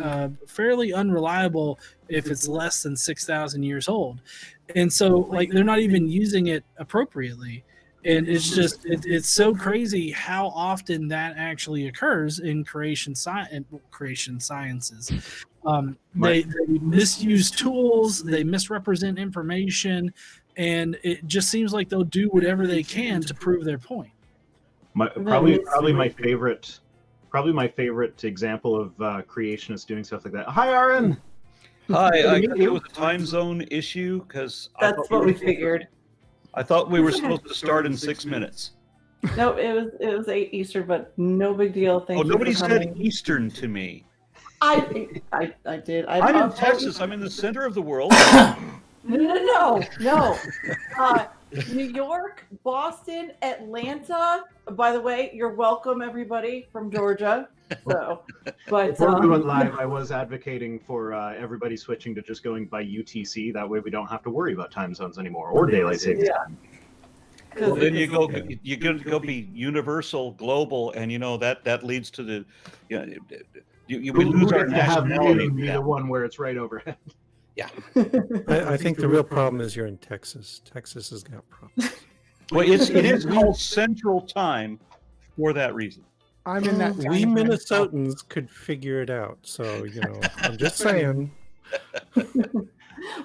fairly unreliable if it's less than 6,000 years old. And so like they're not even using it appropriately. And it's just it's so crazy how often that actually occurs in creation sciences. They misuse tools, they misrepresent information, and it just seems like they'll do whatever they can to prove their point. Probably my favorite example of creationists doing stuff like that. Hi, Aron. Hi, I guess it was a time zone issue because That's what we figured. I thought we were supposed to start in 6 minutes. No, it was 8 Eastern, but no big deal. Thank you. Nobody for said coming. Eastern to me. I did. I'm in Texas. I'm in the center of the world. No. New York, Boston, Atlanta. By the way, you're welcome, everybody from Georgia. So, but before we went live, I was advocating for everybody switching to just going by UTC. That way, we don't have to worry about time zones anymore or daylight savings time. Well, then you go be universal, global, and that leads to the we lose our nationality. Be the one where it's right overhead. Yeah. I think the real problem is you're in Texas. Texas has got problems. Well, it is called Central Time for that reason. I'm in that. We Minnesotans could figure it out. So, I'm just saying.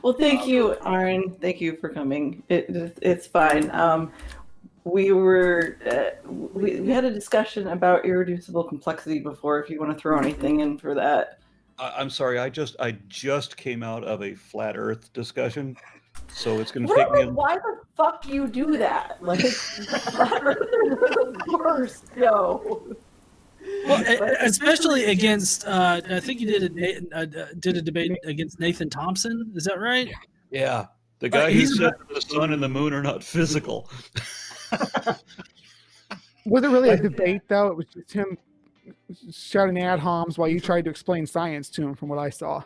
Well, thank you, Aron. Thank you for coming. It's fine. We had a discussion about irreducible complexity before. If you want to throw anything in for that. I'm sorry. I just came out of a flat Earth discussion, so it's going to take me. Why the fuck you do that? Like, flat Earth is the worst. Yo. Well, especially against, I think you did a debate against Nathan Thompson. Is that right? Yeah, the guy who said that the sun and the moon are not physical. Was it really a debate though? It was just him shouting ad homs while you tried to explain science to him, from what I saw.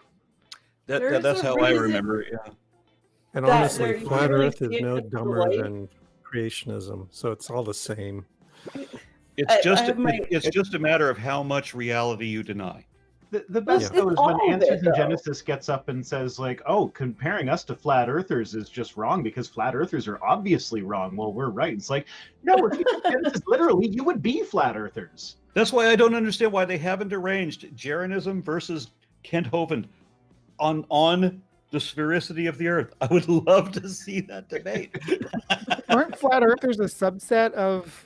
That's how I remember it. Yeah. And honestly, flat Earth is no dumber than creationism, so it's all the same. It's just a matter of how much reality you deny. The best though is when Answers in Genesis gets up and says like, "Oh, comparing us to flat earthers is just wrong because flat earthers are obviously wrong." Well, we're right. It's like, no, if you took Genesis literally, you would be flat earthers. That's why I don't understand why they haven't arranged Jeranism versus Kent Hovind on the sphericity of the Earth. I would love to see that debate. Aren't flat earthers a subset of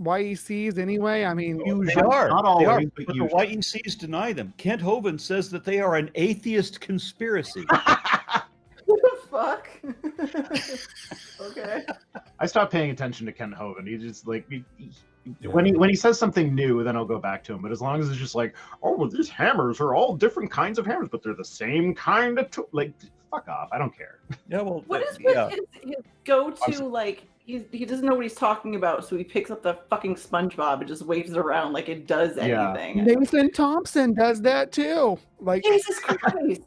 YECs anyway? I mean, they are. Not always, but the YECs deny them. Kent Hovind says that they are an atheist conspiracy. What the fuck? Okay. I stopped paying attention to Kent Hovind. He just like when he says something new, then I'll go back to him. But as long as it's just like, oh, well, these hammers are all different kinds of hammers, but they're the same kind of like, fuck off. I don't care. Yeah, well, what is his go-to like? He doesn't know what he's talking about, so he picks up the fucking SpongeBob and just waves it around like it does anything. Nathan Thompson does that too. Like, Jesus Christ.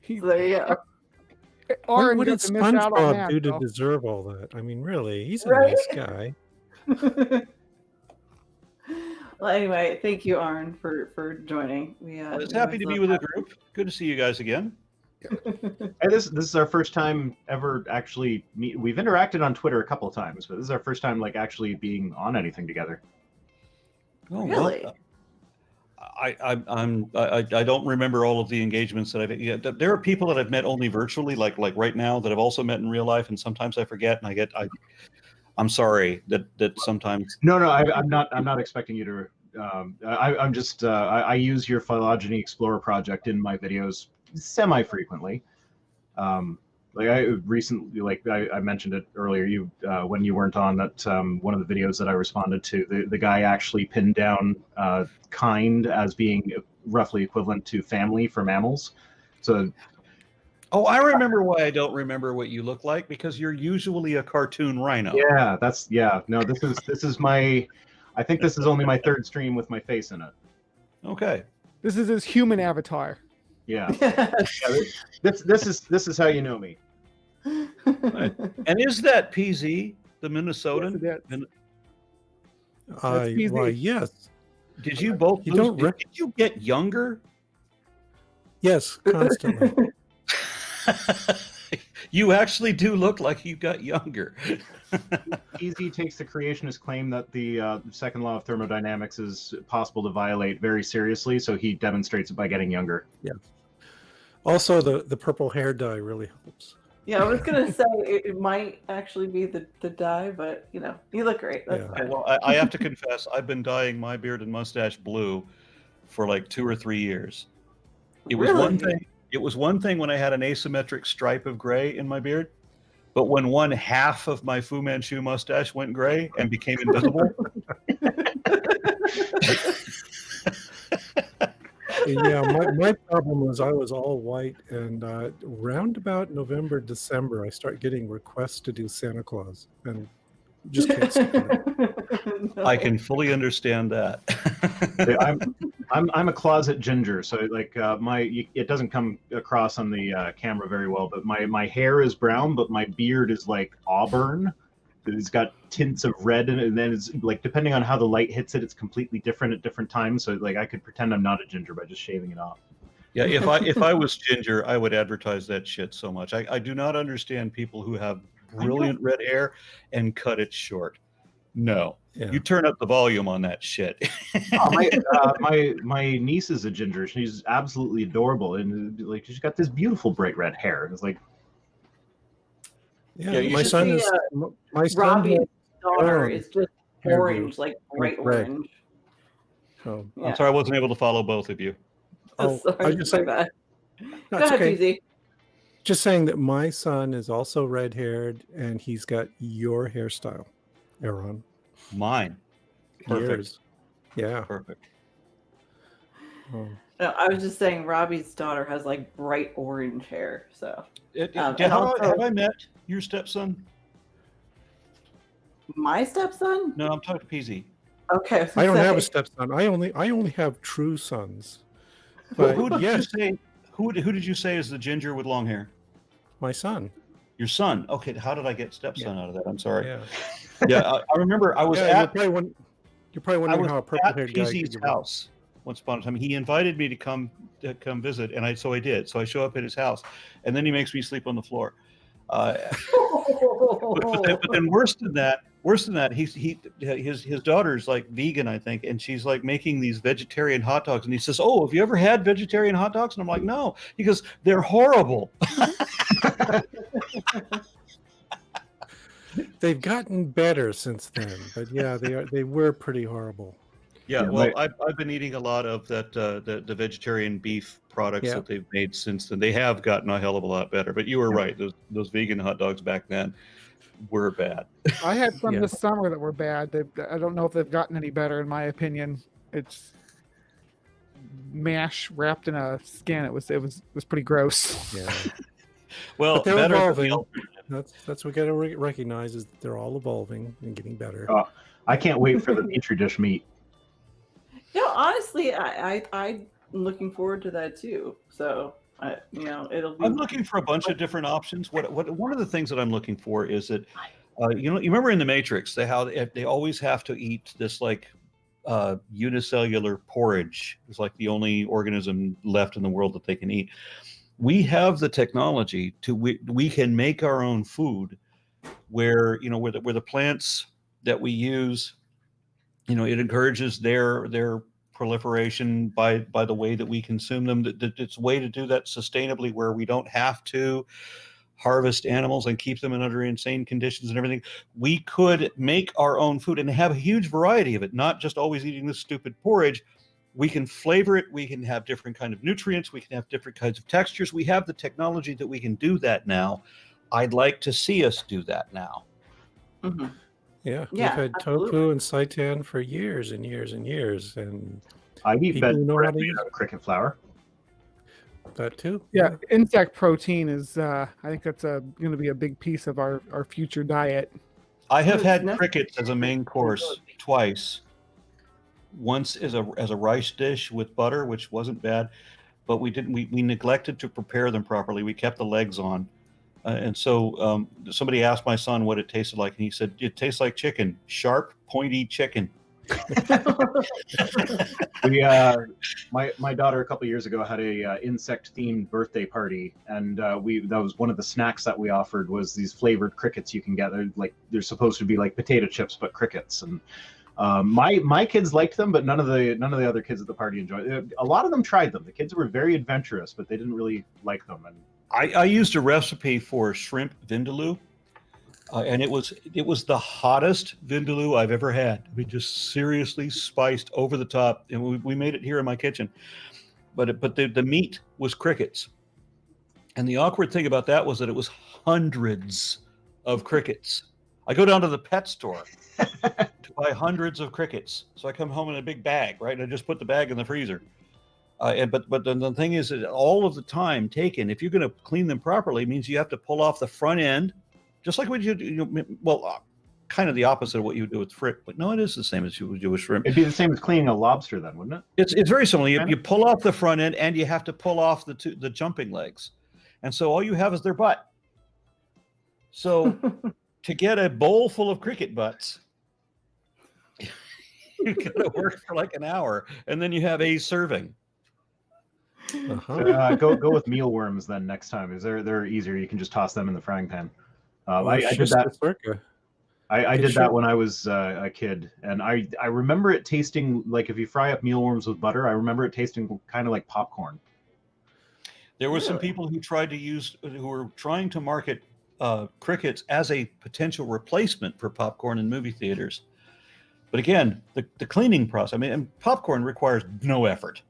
What did SpongeBob do to deserve all that? I mean, really, he's a nice guy. Well, anyway, thank you, Aron, for joining. I was happy to be with the group. Good to see you guys again. Hey, this is our first time ever actually meet. We've interacted on Twitter a couple of times, but this is our first time like actually being on anything together. Oh, really? Well, I don't remember all of the engagements that I've. Yeah, there are people that I've met only virtually, like right now, that I've also met in real life, and sometimes I forget, and I'm sorry that sometimes. No, I'm not expecting you to. I'm just. I use your Phylogeny Explorer project in my videos semi-frequently. Like I recently, like I mentioned it earlier, when you weren't on, that one of the videos that I responded to, the guy actually pinned down kind as being roughly equivalent to family for mammals. So, oh, I remember why I don't remember what you look like, because you're usually a cartoon rhino. Yeah, no, this is my. I think this is only my third stream with my face in it. Okay. This is his human avatar. Yeah. This is how you know me. Right. And is that PZ, the Minnesotan? Why, yes. Did you both? Did you get younger? Yes, constantly. You actually do look like you got younger. PZ takes the creationist claim that the second law of thermodynamics is possible to violate very seriously, so he demonstrates it by getting younger. Yeah. Also, the purple hair dye really helps. Yeah, I was gonna say it might actually be the dye, but you look great. That's fine. Well, I have to confess, I've been dyeing my beard and mustache blue for like 2 or 3 years. It was one thing. It was one thing when I had an asymmetric stripe of gray in my beard, but when one half of my Fu Manchu mustache went gray and became invisible. Yeah, my problem was I was all white, and round about November, December, I start getting requests to do Santa Claus, and just can't stand it. I can fully understand that. I'm a closet ginger, so like it doesn't come across on the camera very well, but my hair is brown, but my beard is like auburn. It's got tints of red in it, and then it's like depending on how the light hits it, it's completely different at different times. So like I could pretend I'm not a ginger by just shaving it off. Yeah, if I was ginger, I would advertise that shit so much. I do not understand people who have brilliant red hair and cut it short. No, you turn up the volume on that shit. My niece is a ginger. She's absolutely adorable, and like she's got this beautiful bright red hair. And it's like, my son is Robbie's daughter Aron is just hairdo. orange, like bright Red. orange. Oh, Yeah. I'm sorry I wasn't able to follow both of you. oh Sorry, I just my say, bad. no, Go it's ahead, okay. PZ. Just saying that my son is also red-haired, and he's got your hairstyle, Aron. Mine. Perfect. Yours. Yeah. Perfect. Oh. No, I was just saying Robbie's daughter has like bright orange hair. So and have also- I met your stepson? my stepson? No, I'm talking to PZ. Okay. was I don't gonna have a say, stepson. I only have true sons. Who But did yes, you say? Who did you say is the ginger with long hair? my son. Your son. Okay, how did I get stepson out of that? I'm sorry. Yeah. Yeah, I remember I was Yeah, at you're probably wondering how a at purple-haired guy could PZ's get house once upon a time. He invited me to come visit, and so I did. So I show up at his house, and then he makes me sleep on the floor. But then worse than that, his daughter's like vegan, I think, and she's like making these vegetarian hot dogs, and he says, "Oh, have you ever had vegetarian hot dogs?" And I'm like, "No." He goes, "They're horrible." They've gotten better since then, but yeah, they were pretty horrible. Yeah, Yeah, well, I've been eating a lot of that the vegetarian beef products that they've made since then. They have gotten a hell of a lot better. But you were right; those vegan hot dogs back then were bad. I had some Yeah. this summer that were bad. I don't know if they've gotten any better, in my opinion. It's mash wrapped in a skin. It was pretty gross. Yeah, Well, but they're better than the evolving. alternative. That's what we got to recognize is that they're all evolving and getting better. Oh, I can't wait for the petri dish meat. No, honestly, I'm looking forward to that too. So it'll be. I'm looking for a bunch of different options. What one of the things that I'm looking for is that you remember in the Matrix they always have to eat this like unicellular porridge. It's like the only organism left in the world that they can eat. We have the technology we can make our own food where the plants that we use, it encourages their proliferation by the way that we consume them. That it's a way to do that sustainably where we don't have to harvest animals and keep them under insane conditions and everything. We could make our own food and have a huge variety of it, not just always eating this stupid porridge. We can flavor it. We can have different kind of nutrients. We can have different kinds of textures. We have the technology that we can do that now. I'd like to see us do that now. Mhm. Yeah, we've Yeah, had absolutely. tofu and seitan for years and years and years, and I eat People know how bread to made use out of cricket flour. that too. Yeah, insect protein is. I think that's going to be a big piece of our future diet. I have had It's crickets as a main course twice. Once as a rice dish with butter, which wasn't bad, but we neglected to prepare them properly. We kept the legs on, and so somebody asked my son what it tasted like, and he said it tastes like chicken, sharp, pointy chicken. My daughter a couple years ago had a insect themed birthday party, and that was one of the snacks that we offered was these flavored crickets you can get. They're supposed to be like potato chips but crickets, and my kids liked them, but none of the other kids at the party enjoyed it. A lot of them tried them. The kids were very adventurous, but they didn't really like them. And I used a recipe for shrimp vindaloo, and it was the hottest vindaloo I've ever had. We just seriously spiced over the top, and we made it here in my kitchen. But the meat was crickets, And the awkward thing about that was that it was hundreds of crickets. I go down to the pet store to buy hundreds of crickets. So I come home in a big bag, right? And I just put the bag in the freezer. But then the thing is that all of the time taken, if you're going to clean them properly, means you have to pull off the front end, just like what you do. Kind of the opposite of what you do with shrimp. But no, it is the same as you would do with shrimp. It'd be the same as cleaning a lobster, then, wouldn't it? It's very similar. You pull off the front end, and you have to pull off the jumping legs, and so all you have is their butt. So to get a bowl full of cricket butts, you got to work for like an hour, and then you have a serving. Go with mealworms then next time, because they're easier. You can just toss them in the frying pan. I did that. I did that when I was a kid, and I remember it tasting like, if you fry up mealworms with butter, I remember it tasting kind of like popcorn. There were some people who were trying to market crickets as a potential replacement for popcorn in movie theaters. But again, the cleaning process, I mean, and popcorn requires no effort.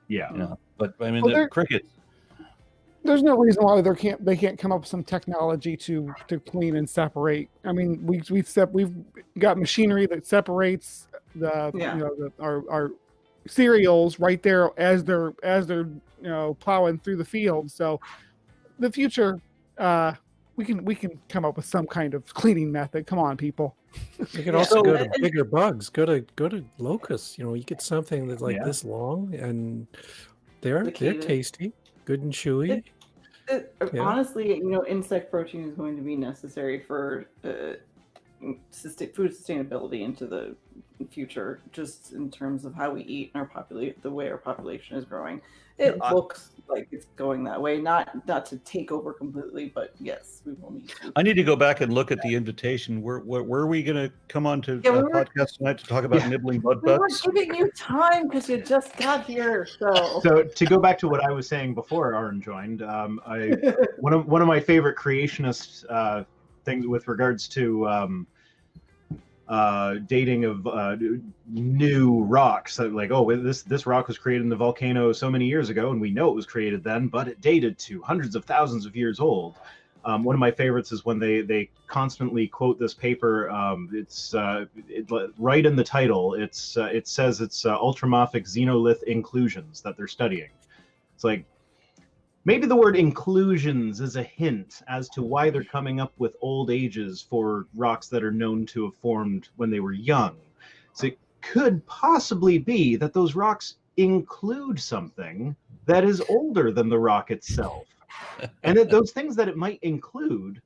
Yeah. You know, but I mean, the crickets. There's no reason why they can't come up with some technology to clean and separate. I mean, we've got machinery that separates our cereals right there as they're plowing through the field. So the future, we can come up with some kind of cleaning method. Come on, people. You can also go to bigger bugs. Go to locusts. You get something that's like this long, and they're tasty, good and chewy. Honestly, insect protein is going to be necessary for food sustainability into the future, just in terms of how we eat and the way our population is growing. It looks like it's going that way. Not to take over completely, but yes, we will need to. I need to go back and look at the invitation. Where are we going to come on to podcast tonight to talk about nibbling bud butts? We were giving you time because you just got here. So to go back to what I was saying before Aron joined, one of my favorite creationist things with regards to dating of new rocks, like, this rock was created in the volcano so many years ago, and we know it was created then, but it dated to hundreds of thousands of years old. One of my favorites is when they constantly quote this paper. It's right in the title. It says it's ultramorphic xenolith inclusions that they're studying. It's like, maybe the word inclusions is a hint as to why they're coming up with old ages for rocks that are known to have formed when they were young. So it could possibly be that those rocks include something that is older than the rock itself. And that those things that it might include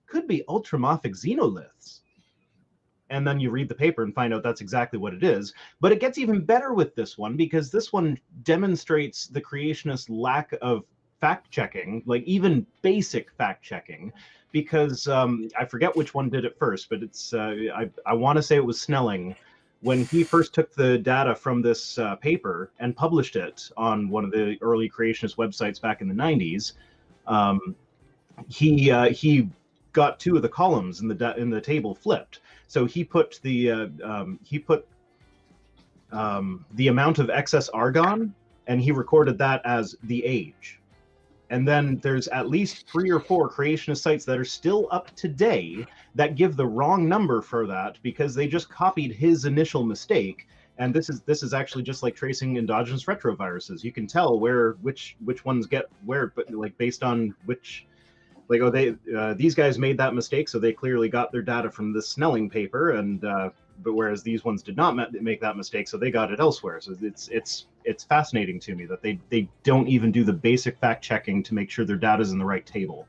could be ultramorphic xenoliths. And then you read the paper and find out that's exactly what it is. But it gets even better with this one, because this one demonstrates the creationist lack of fact-checking, like even basic fact-checking, because I forget which one did it first, but it's I want to say it was Snelling. When he first took the data from this paper and published it on one of the early creationist websites back in the 90s, he got two of the columns in the table flipped. So he put the amount of excess argon, and he recorded that as the age. And then there's at least 3 or 4 creationist sites that are still up today that give the wrong number for that, because they just copied his initial mistake. And this is actually just like tracing endogenous retroviruses. You can tell which ones get where, but like based on which, like, these guys made that mistake, so they clearly got their data from this Snelling paper, and but whereas these ones did not make that mistake, so they got it elsewhere. So it's fascinating to me that they don't even do the basic fact checking to make sure their data is in the right table.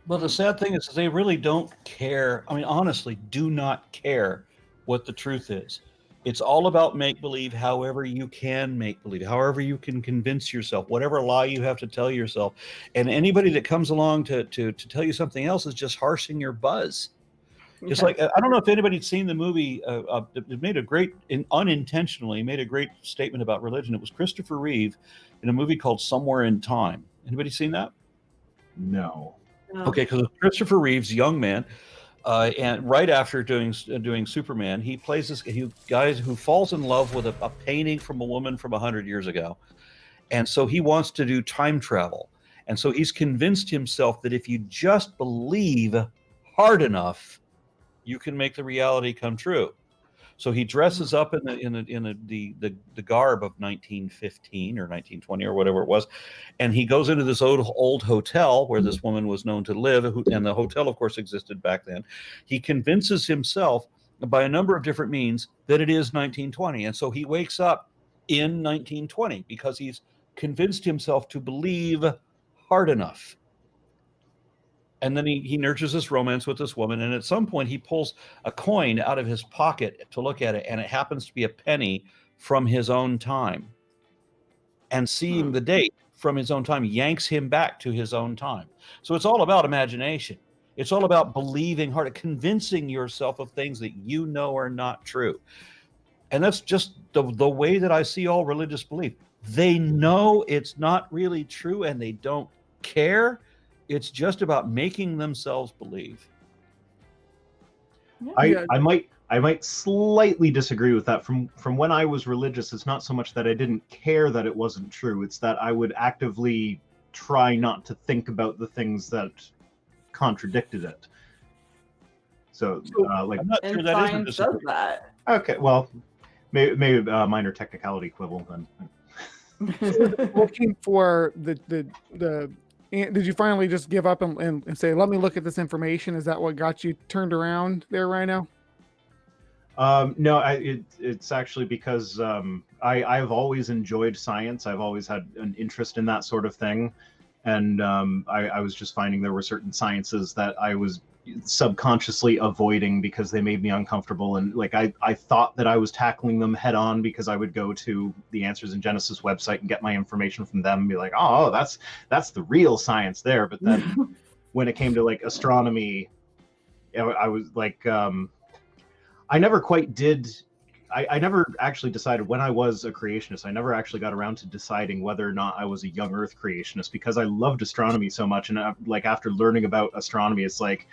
Well, the sad thing is they really don't care. I mean, honestly, do not care what the truth is. It's all about make-believe, however you can make believe, however you can convince yourself, whatever lie you have to tell yourself. And anybody that comes along to tell you something else is just harshing your buzz. It's like, I don't know if anybody's seen the movie. It made unintentionally made a great statement about religion. It was Christopher Reeve in a movie called Somewhere in Time. Anybody seen that? No. Okay, because Christopher Reeve's young man, and right after doing Superman, he plays this guy who falls in love with a painting from a woman from 100 years ago, and so he wants to do time travel. And so he's convinced himself that if you just believe hard enough, you can make the reality come true. So he dresses up in the garb of 1915 or 1920 or whatever it was, and he goes into this old hotel where this woman was known to live, and the hotel, of course, existed back then. He convinces himself by a number of different means that it is 1920, and so he wakes up in 1920 because he's convinced himself to believe hard enough. And then he nurtures this romance with this woman, and at some point he pulls a coin out of his pocket to look at it, and it happens to be a penny from his own time. And seeing the date from his own time yanks him back to his own time. So it's all about imagination. It's all about believing hard, convincing yourself of things that you know are not true. And that's just the way that I see all religious belief. They know it's not really true, and they don't care. It's just about making themselves believe. I might slightly disagree with that. From when I was religious, it's not so much that I didn't care that it wasn't true. It's that I would actively try not to think about the things that contradicted it. So like, I'm not sure that is a Science does disagreement. that. okay, well, maybe a minor technicality quibble then. Looking for the did you finally just give up and say, let me look at this information? Is that what got you turned around there, Rhino? No, it's actually because I've always enjoyed science. I've always had an interest in that sort of thing. And I was just finding there were certain sciences that I was subconsciously avoiding because they made me uncomfortable. And like I thought that I was tackling them head on because I would go to the Answers in Genesis website and get my information from them and be like, oh, that's the real science there. But then when it came to like astronomy, I was like, I never quite did. I never actually decided when I was a creationist. I never actually got around to deciding whether or not I was a young Earth creationist because I loved astronomy so much. And like after learning about astronomy, it's like,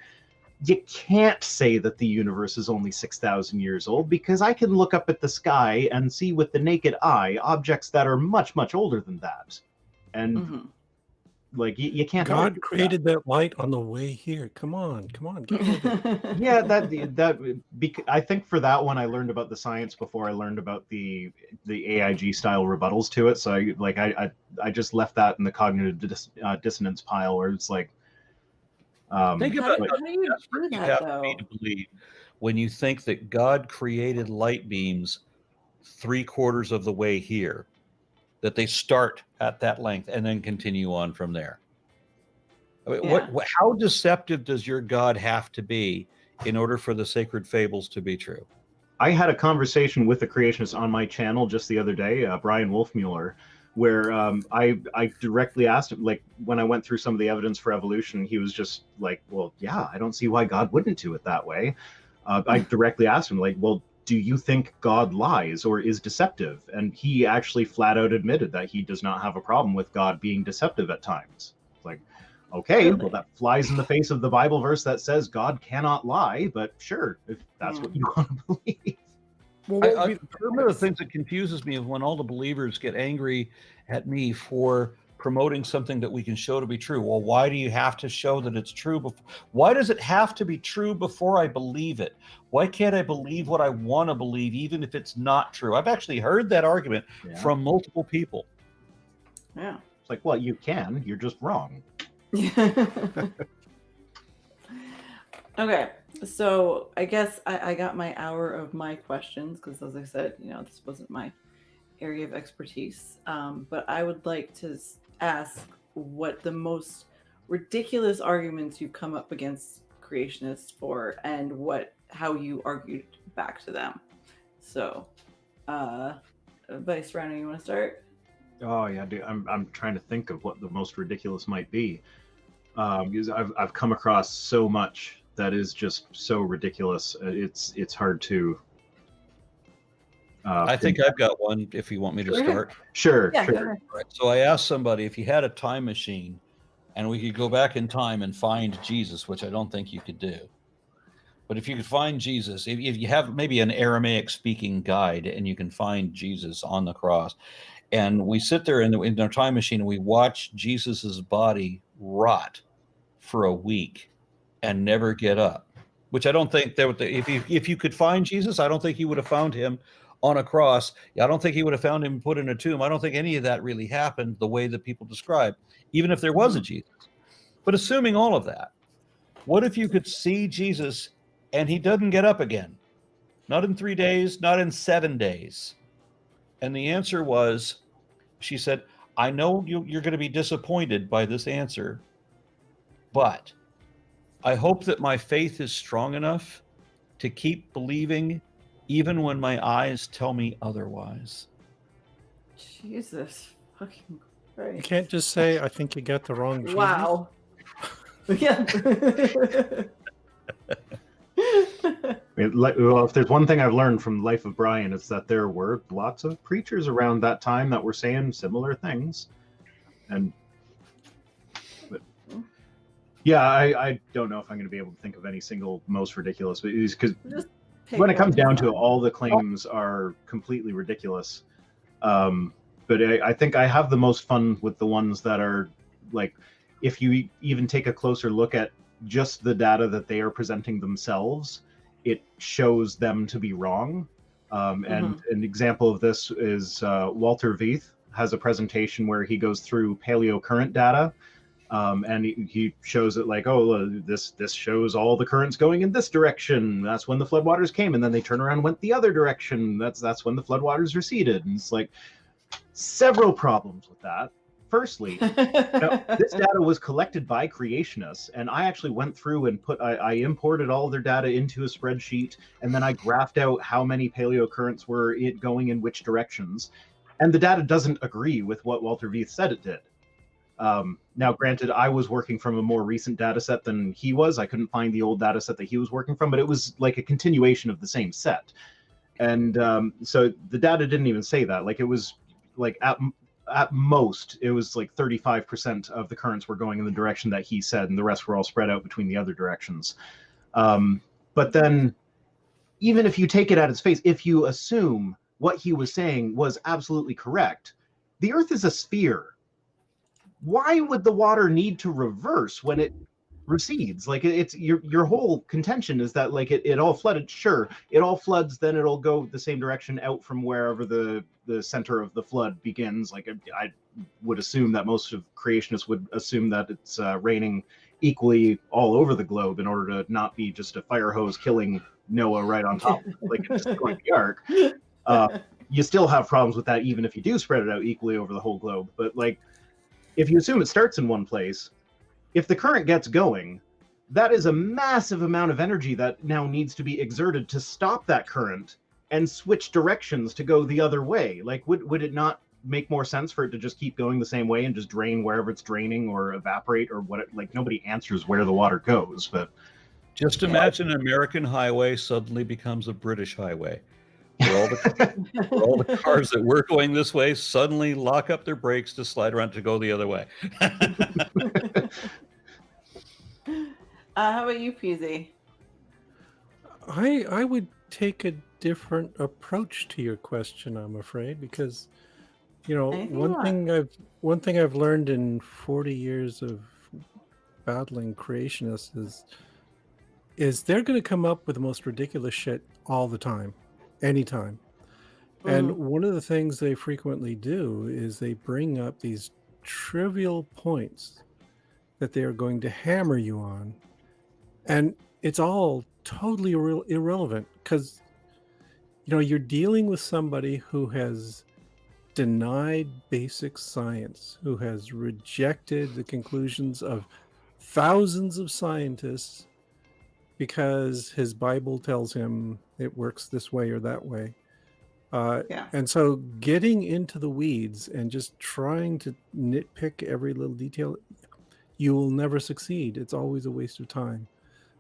you can't say that the universe is only 6,000 years old because I can look up at the sky and see with the naked eye objects that are much, much older than that. And like you can't. God created that light on the way here. Come on, get with it. Yeah, I think for that one I learned about the science before I learned about the AIG style rebuttals to it. So I just left that in the cognitive dissonance pile where it's like, Think about How do you do you that, have though? to believe when you think that God created light beams 3/4 of the way here, that they start at that length and then continue on from there. I mean, how deceptive does your God have to be in order for the sacred fables to be true? I had a conversation with a creationist on my channel just the other day, Brian Wolfmueller, where I directly asked him, like, when I went through some of the evidence for evolution, he was just like, well, yeah, I don't see why God wouldn't do it that way. I directly asked him, like, well, do you think God lies or is deceptive? And he actually flat out admitted that he does not have a problem with God being deceptive at times. It's like, okay, well, that flies in the face of the Bible verse that says God cannot lie, but sure, if that's what you want to believe. Well, One of the things that confuses me is when all the believers get angry at me for promoting something that we can show to be true. Well, why do you have to show that it's true? Why does it have to be true before I believe it? Why can't I believe what I want to believe, even if it's not true? I've actually heard that argument from multiple people. Yeah. It's like, well, you can, you're just wrong. Okay, so I guess I got my hour of my questions because, as I said, this wasn't my area of expertise. But I would like to ask what the most ridiculous arguments you come up against creationists for, and how you argued back to them. So, Vice Rhino, you want to start? Oh yeah, dude, I'm trying to think of what the most ridiculous might be, because I've come across so much that is just so ridiculous. It's hard to. I think I've got one. If you want me to start, Sure. Yeah, Sure. right. So I asked somebody if you had a time machine, and we could go back in time and find Jesus, which I don't think you could do. But if you could find Jesus, if you have maybe an Aramaic speaking guide and you can find Jesus on the cross, And we sit there in our time machine and we watch Jesus's body rot for a week and never get up. Which I don't think that if you could find Jesus, I don't think you would have found him on a cross. I don't think he would have found him put in a tomb. I don't think any of that really happened the way that people describe, even if there was a Jesus. But assuming all of that, what if you could see Jesus and he doesn't get up again? Not in 3 days, not in 7 days. And the answer was, she said, I know you're going to be disappointed by this answer, but I hope that my faith is strong enough to keep believing even when my eyes tell me otherwise. Jesus fucking You Christ. can't just say, I think you got the wrong Jesus. Wow. Yeah. Well, if there's one thing I've learned from Life of Brian, it's that there were lots of preachers around that time that were saying similar things. And but, yeah, I don't know if I'm going to be able to think of any single most ridiculous, but it's because when it comes down to it, all the claims are completely ridiculous. But I think I have the most fun with the ones that are like, if you even take a closer look at just the data that they are presenting themselves, it shows them to be wrong. And an example of this is Walter Veith has a presentation where he goes through paleocurrent data, and he shows it like, oh, this shows all the currents going in this direction. That's when the floodwaters came, and then they turn around and went the other direction. That's when the floodwaters receded. And it's like several problems with that. Firstly, this data was collected by creationists, and I actually went through and I imported all of their data into a spreadsheet, and then I graphed out how many paleocurrents were going in which directions. And the data doesn't agree with what Walter Veith said it did. Now, granted, I was working from a more recent data set than he was. I couldn't find the old data set that he was working from, but it was like a continuation of the same set. And so the data didn't even say that. Like, it was like at most, it was like 35% of the currents were going in the direction that he said, and the rest were all spread out between the other directions. But then, even if you take it at its face, if you assume what he was saying was absolutely correct, the Earth is a sphere. Why would the water need to reverse when it recedes? Like, it's your whole contention is that like it all flooded. Sure, it all floods, then it'll go the same direction out from wherever the center of the flood begins. Like, I would assume that most of creationists would assume that it's raining equally all over the globe in order to not be just a fire hose killing Noah right on top, like it's just going to the ark. You still have problems with that even if you do spread it out equally over the whole globe. But like, if you assume it starts in one place, if the current gets going, that is a massive amount of energy that now needs to be exerted to stop that current and switch directions to go the other way. Like, would it not make more sense for it to just keep going the same way and just drain wherever it's draining or evaporate or what? Like, nobody answers where the water goes, but just imagine an American highway suddenly becomes a British highway. Where all the cars that were going this way suddenly lock up their brakes to slide around to go the other way. How about you, PZ? I would take a different approach to your question, I'm afraid, because one thing I've learned in 40 years of battling creationists is they're going to come up with the most ridiculous shit all the time, anytime. And one of the things they frequently do is they bring up these trivial points that they are going to hammer you on, and it's all totally irrelevant because you're dealing with somebody who has denied basic science, who has rejected the conclusions of thousands of scientists because his Bible tells him it works this way or that way. And so getting into the weeds and just trying to nitpick every little detail, you will never succeed. It's always a waste of time.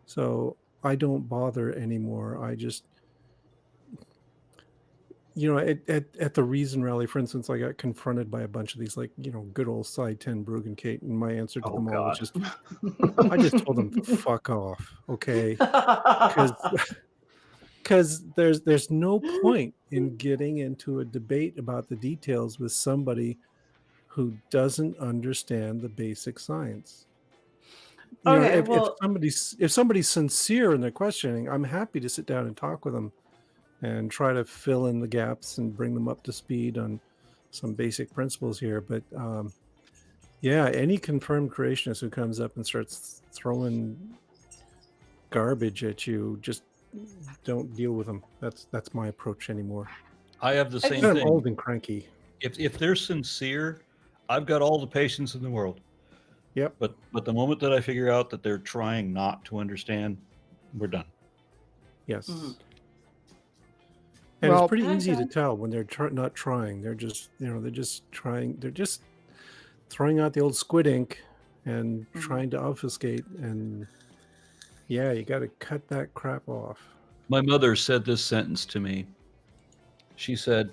So I don't bother anymore. I just, at the Reason Rally, for instance, I got confronted by a bunch of these, like, good old Side 10 Bruggenkate, and my answer to them all was just, I just told them to fuck off, okay? because there's no point in getting into a debate about the details with somebody who doesn't understand the basic science. You know, Okay, if well, somebody's sincere in their questioning, I'm happy to sit down and talk with them and try to fill in the gaps and bring them up to speed on some basic principles here. But yeah, any confirmed creationist who comes up and starts throwing garbage at you, just don't deal with them. That's my approach anymore. I have the same I'm thing. old and cranky. If they're sincere, I've got all the patience in the world. Yep. But the moment that I figure out that they're trying not to understand, we're done. Yes. Mhm. And Well- it's pretty easy to Okay. tell when they're not trying. They're just, they're just trying. They're just throwing out the old squid ink and Mhm. trying to obfuscate. And yeah, you got to cut that crap off. My mother said this sentence to me. She said,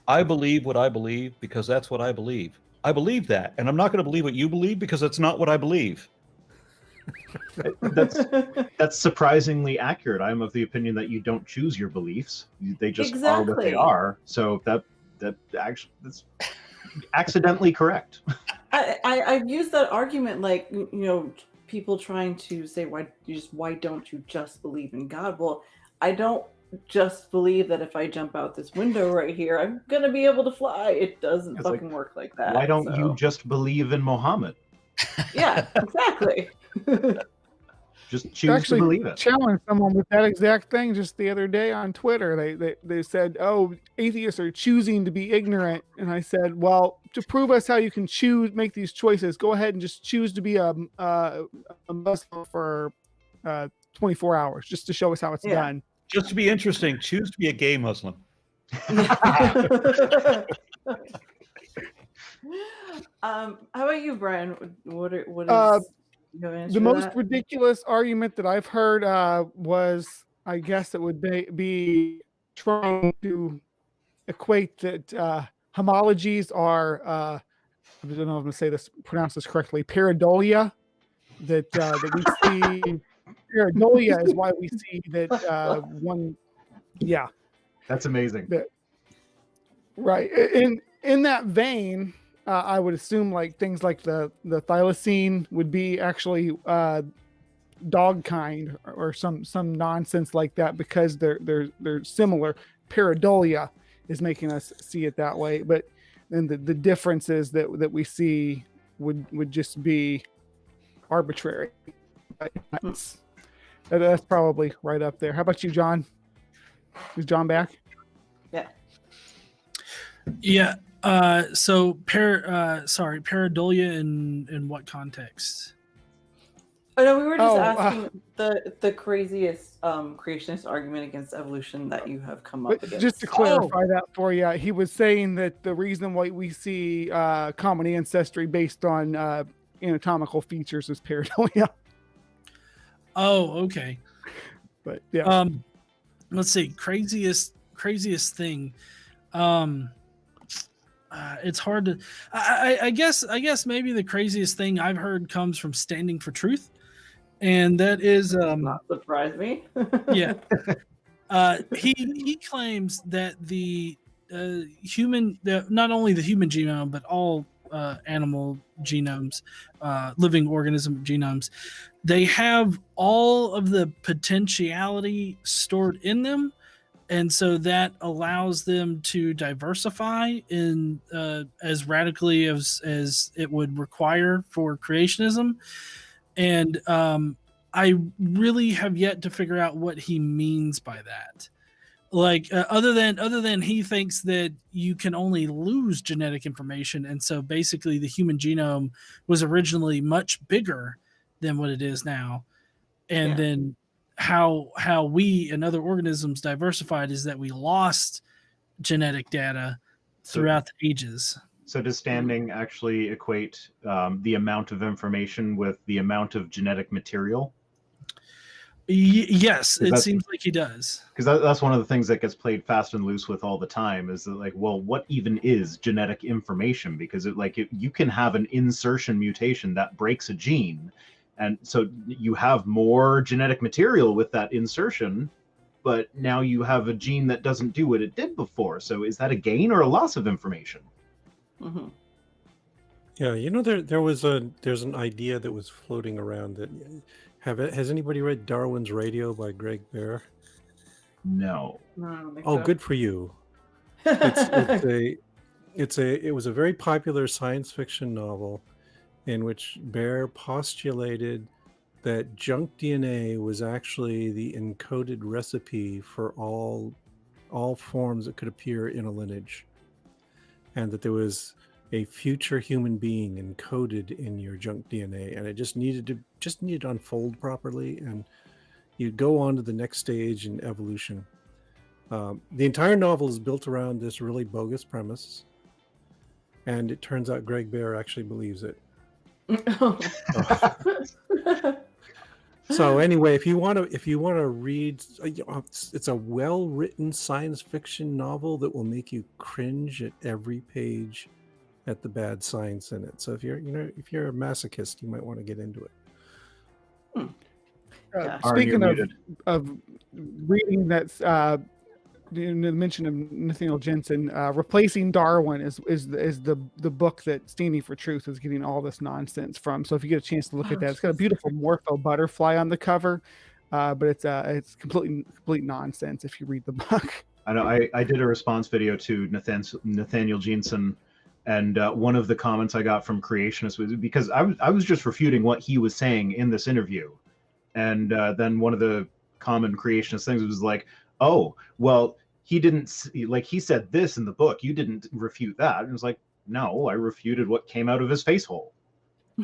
I believe what I believe because that's what I believe. I believe that, and I'm not going to believe what you believe because that's not what I believe. That's surprisingly accurate. I'm of the opinion that you don't choose your beliefs; they just are what they Exactly. are. So that's accidentally correct. I've used that argument, like, you know, people trying to say, why don't you just believe in God? Well, I don't just believe that if I jump out this window right here, I'm gonna be able to fly. It doesn't It's like, fucking work like that. Why don't you so- just believe in Muhammad? Yeah, exactly. Just choose to believe it. Challenged someone with that exact thing just the other day on Twitter. They said, "Oh, atheists are choosing to be ignorant," and I said, "Well, to prove us how you can make these choices, go ahead and just choose to be a Muslim for 24 hours, just to show us how it's Yeah. done." Just to be interesting, choose to be a gay Muslim. How about you, Brian? What is you have an answer The to most that? ridiculous argument that I've heard was, I guess it would be trying to equate that homologies are, I don't know if I'm going to pronounce this correctly, pareidolia, that we see. Pareidolia is why we see that one, yeah. That's amazing. Right. In that vein, I would assume like things like the thylacine would be actually dog kind or some nonsense like that, because they're similar. Pareidolia is making us see it that way, but then the differences that we see would just be arbitrary. That's probably right up there. How about you, John? Is John back? Yeah. So pareidolia in what context? Oh no, we were just Oh, asking the craziest creationist argument against evolution that you have come up But against. just to clarify that for you, he was saying that the reason why we see common ancestry based on anatomical features is pareidolia. Oh, okay. But yeah, Let's see. Craziest thing. It's hard to. I guess maybe the craziest thing I've heard comes from Standing for Truth, and that is Not surprise me. yeah. He claims that the not only the human genome but all animal genomes, living organism genomes, they have all of the potentiality stored in them, and so that allows them to diversify in as radically as it would require for creationism. And I really have yet to figure out what he means by that. Like other than he thinks that you can only lose genetic information, and so basically the human genome was originally much bigger than what it is now, and then how we and other organisms diversified is that we lost genetic data throughout the ages. So does standing actually equate the amount of information with the amount of genetic material? Yes, it seems like he does. Because that's one of the things that gets played fast and loose with all the time, is that, like, well, what even is genetic information? Because you can have an insertion mutation that breaks a gene, and so you have more genetic material with that insertion, but now you have a gene that doesn't do what it did before. So is that a gain or a loss of information? Mm-hmm. Yeah, there's an idea that was floating around that has anybody read Darwin's Radio by Greg Bear? No. No, I don't think Oh, so. good for you. It was a very popular science fiction novel in which Bear postulated that junk DNA was actually the encoded recipe for all forms that could appear in a lineage, and that there was a future human being encoded in your junk DNA, and it just needed to unfold properly, and you'd go on to the next stage in evolution. The entire novel is built around this really bogus premise, and it turns out Greg Bear actually believes it. So anyway, if you want to read, it's a well-written science fiction novel that will make you cringe at every page at the bad science in it. So if you're a masochist, you might want to get into it. Yeah. Speaking Aron, of reading that's the mention of Nathaniel Jensen, replacing Darwin is the book that Steamy for Truth is getting all this nonsense from. So if you get a chance to look at that, it's got a beautiful morpho butterfly on the cover, but it's complete nonsense if you read the book. I know. I did a response video to Nathaniel Jensen, and one of the comments I got from Creationists was because I was just refuting what he was saying in this interview, and then one of the common Creationist things was like, "Oh, well, he didn't he said this in the book. You didn't refute that." And it was like, "No, I refuted what came out of his face hole."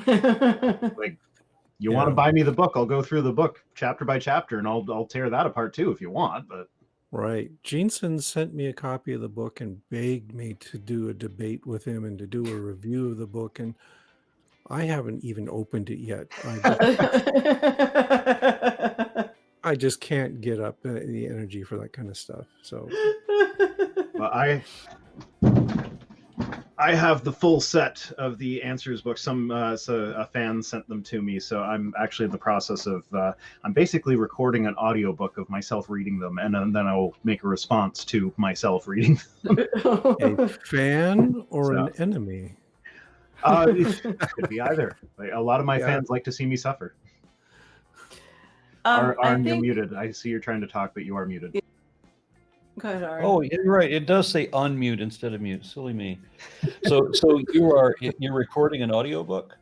Like, you want to buy me the book? I'll go through the book chapter by chapter, and I'll tear that apart too if you want. But right, Jensen sent me a copy of the book and begged me to do a debate with him and to do a review of the book, and I haven't even opened it yet. I just can't get up the energy for that kind of stuff. So I have the full set of the answers book. A fan sent them to me, so I'm actually in the process of I'm basically recording an audiobook of myself reading them, and then I'll make a response to myself reading them. A fan or an enemy? It could be either. Like, a lot of my fans like to see me suffer. Aron, you're muted. I see you're trying to talk, but you are muted. Go ahead, Aron. Oh, you're right. It does say unmute instead of mute. Silly me. So you're recording an audiobook?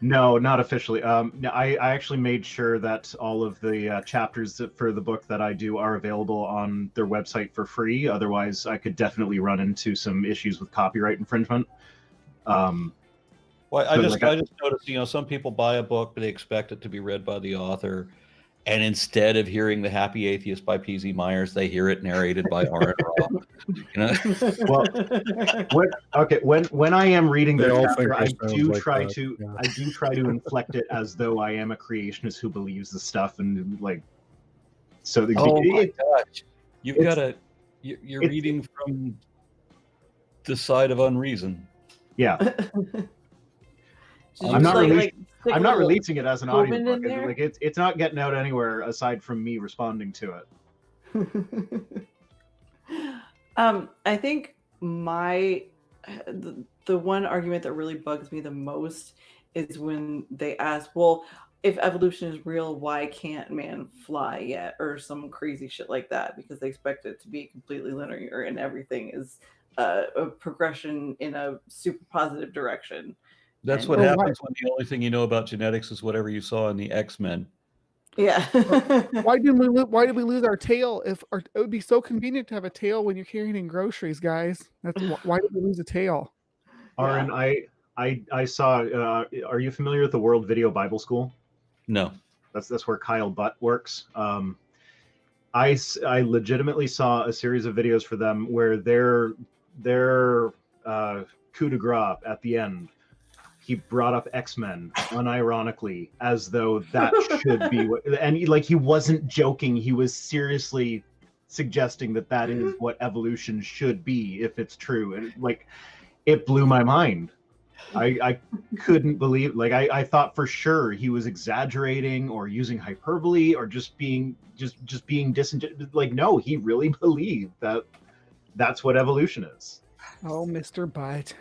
No, not officially. I actually made sure that all of the chapters for the book that I do are available on their website for free. Otherwise, I could definitely run into some issues with copyright infringement. Well, I just noticed, some people buy a book, but they expect it to be read by the author. And instead of hearing The Happy Atheist by PZ Myers, they hear it narrated by Aron Ra. Well, when I am reading the chapter, I do try to inflect it as though I am a creationist who believes the stuff, and my gosh, you're reading from the side of unreason. Yeah. I'm not releasing it as an audiobook. Like, it's not getting out anywhere aside from me responding to it. I think the one argument that really bugs me the most is when they ask, well, if evolution is real, why can't man fly yet, or some crazy shit like that, because they expect it to be completely linear and everything is a progression in a super positive direction. That's what happens when the only thing you know about genetics is whatever you saw in the X-Men. Yeah. Why did we lose our tail? It would be so convenient to have a tail when you're carrying in groceries, guys. Why did we lose a tail? Aron, I saw. Are you familiar with the World Video Bible School? No. That's where Kyle Butt works. I legitimately saw a series of videos for them where their coup de grace at the end, he brought up X-Men unironically as though that should be what, and he wasn't joking. He was seriously suggesting that is what evolution should be if it's true. And it blew my mind. I couldn't believe, like, I thought for sure he was exaggerating or using hyperbole or just being disingenuous. Like, no, he really believed that that's what evolution is. Oh, Mr. Butt.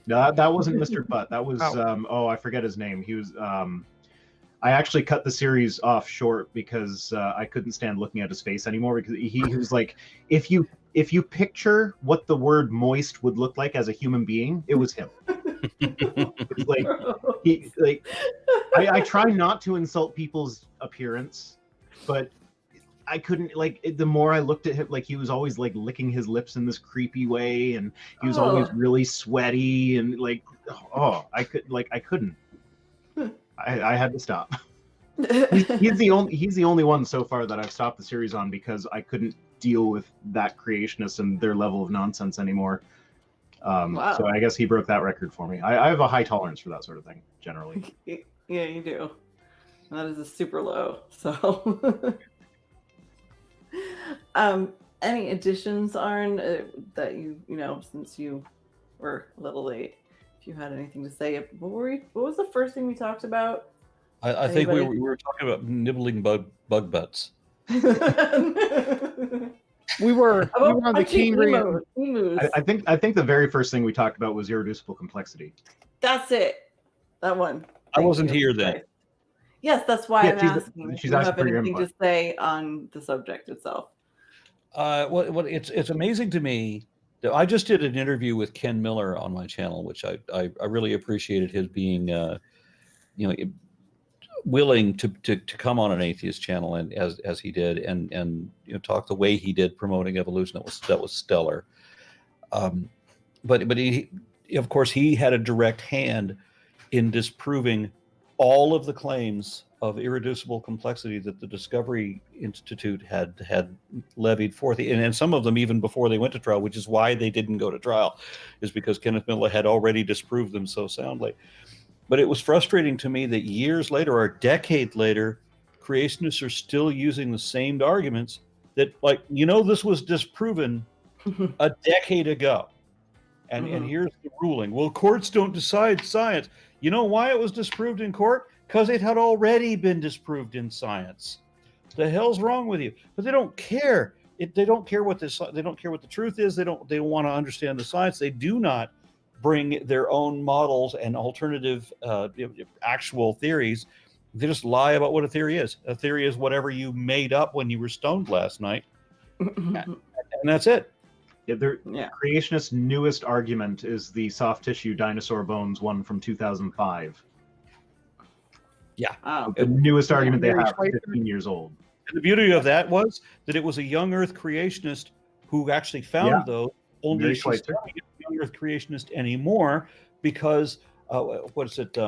No, that wasn't Mr. Butt. That was I forget his name. He was I actually cut the series off short because I couldn't stand looking at his face anymore, because he was like, if you picture what the word moist would look like as a human being, it was him. I try not to insult people's appearance, but I couldn't, like, the more I looked at him, like, he was always like licking his lips in this creepy way, and he was always really sweaty, and like, I couldn't. I had to stop. He's the only one so far that I've stopped the series on because I couldn't deal with that creationist and their level of nonsense anymore. Wow. So I guess he broke that record for me. I have a high tolerance for that sort of thing, generally. Yeah, you do. And that is a super low. So, any additions, Aron, that you know, since you were a little late, if you had anything to say? What was the first thing we talked about? I think we were talking about nibbling bug butts. We were on the Cambrian. I think the very first thing we talked about was irreducible complexity. That's it. That one. I wasn't here then. Yes, that's why I'm asking. She's Do you asking have for your anything input. to say on the subject itself? Well, it's amazing to me that I just did an interview with Ken Miller on my channel, which I really appreciated his being, willing to come on an atheist channel and as he did, and talk the way he did promoting evolution. That was stellar. But he, of course, he had a direct hand in disproving all of the claims of irreducible complexity that the Discovery Institute had levied forth, and some of them even before they went to trial, which is why they didn't go to trial, is because Kenneth Miller had already disproved them so soundly. But it was frustrating to me that years later, or a decade later, creationists are still using the same arguments that, this was disproven a decade ago. And here's the ruling. Well, courts don't decide science. You know why it was disproved in court? Because it had already been disproved in science. The hell's wrong with you? But they don't care. They don't care what the truth is. They don't want to understand the science. They do not bring their own models and alternative actual theories. They just lie about what a theory is. A theory is whatever you made up when you were stoned last night. And that's it. Creationists' newest argument is the soft tissue dinosaur bones one from 2005. Yeah. The newest argument they have, 15 years old. And the beauty of that was that it was a young Earth creationist who actually found those. Only she's not a young Earth creationist anymore because what is it?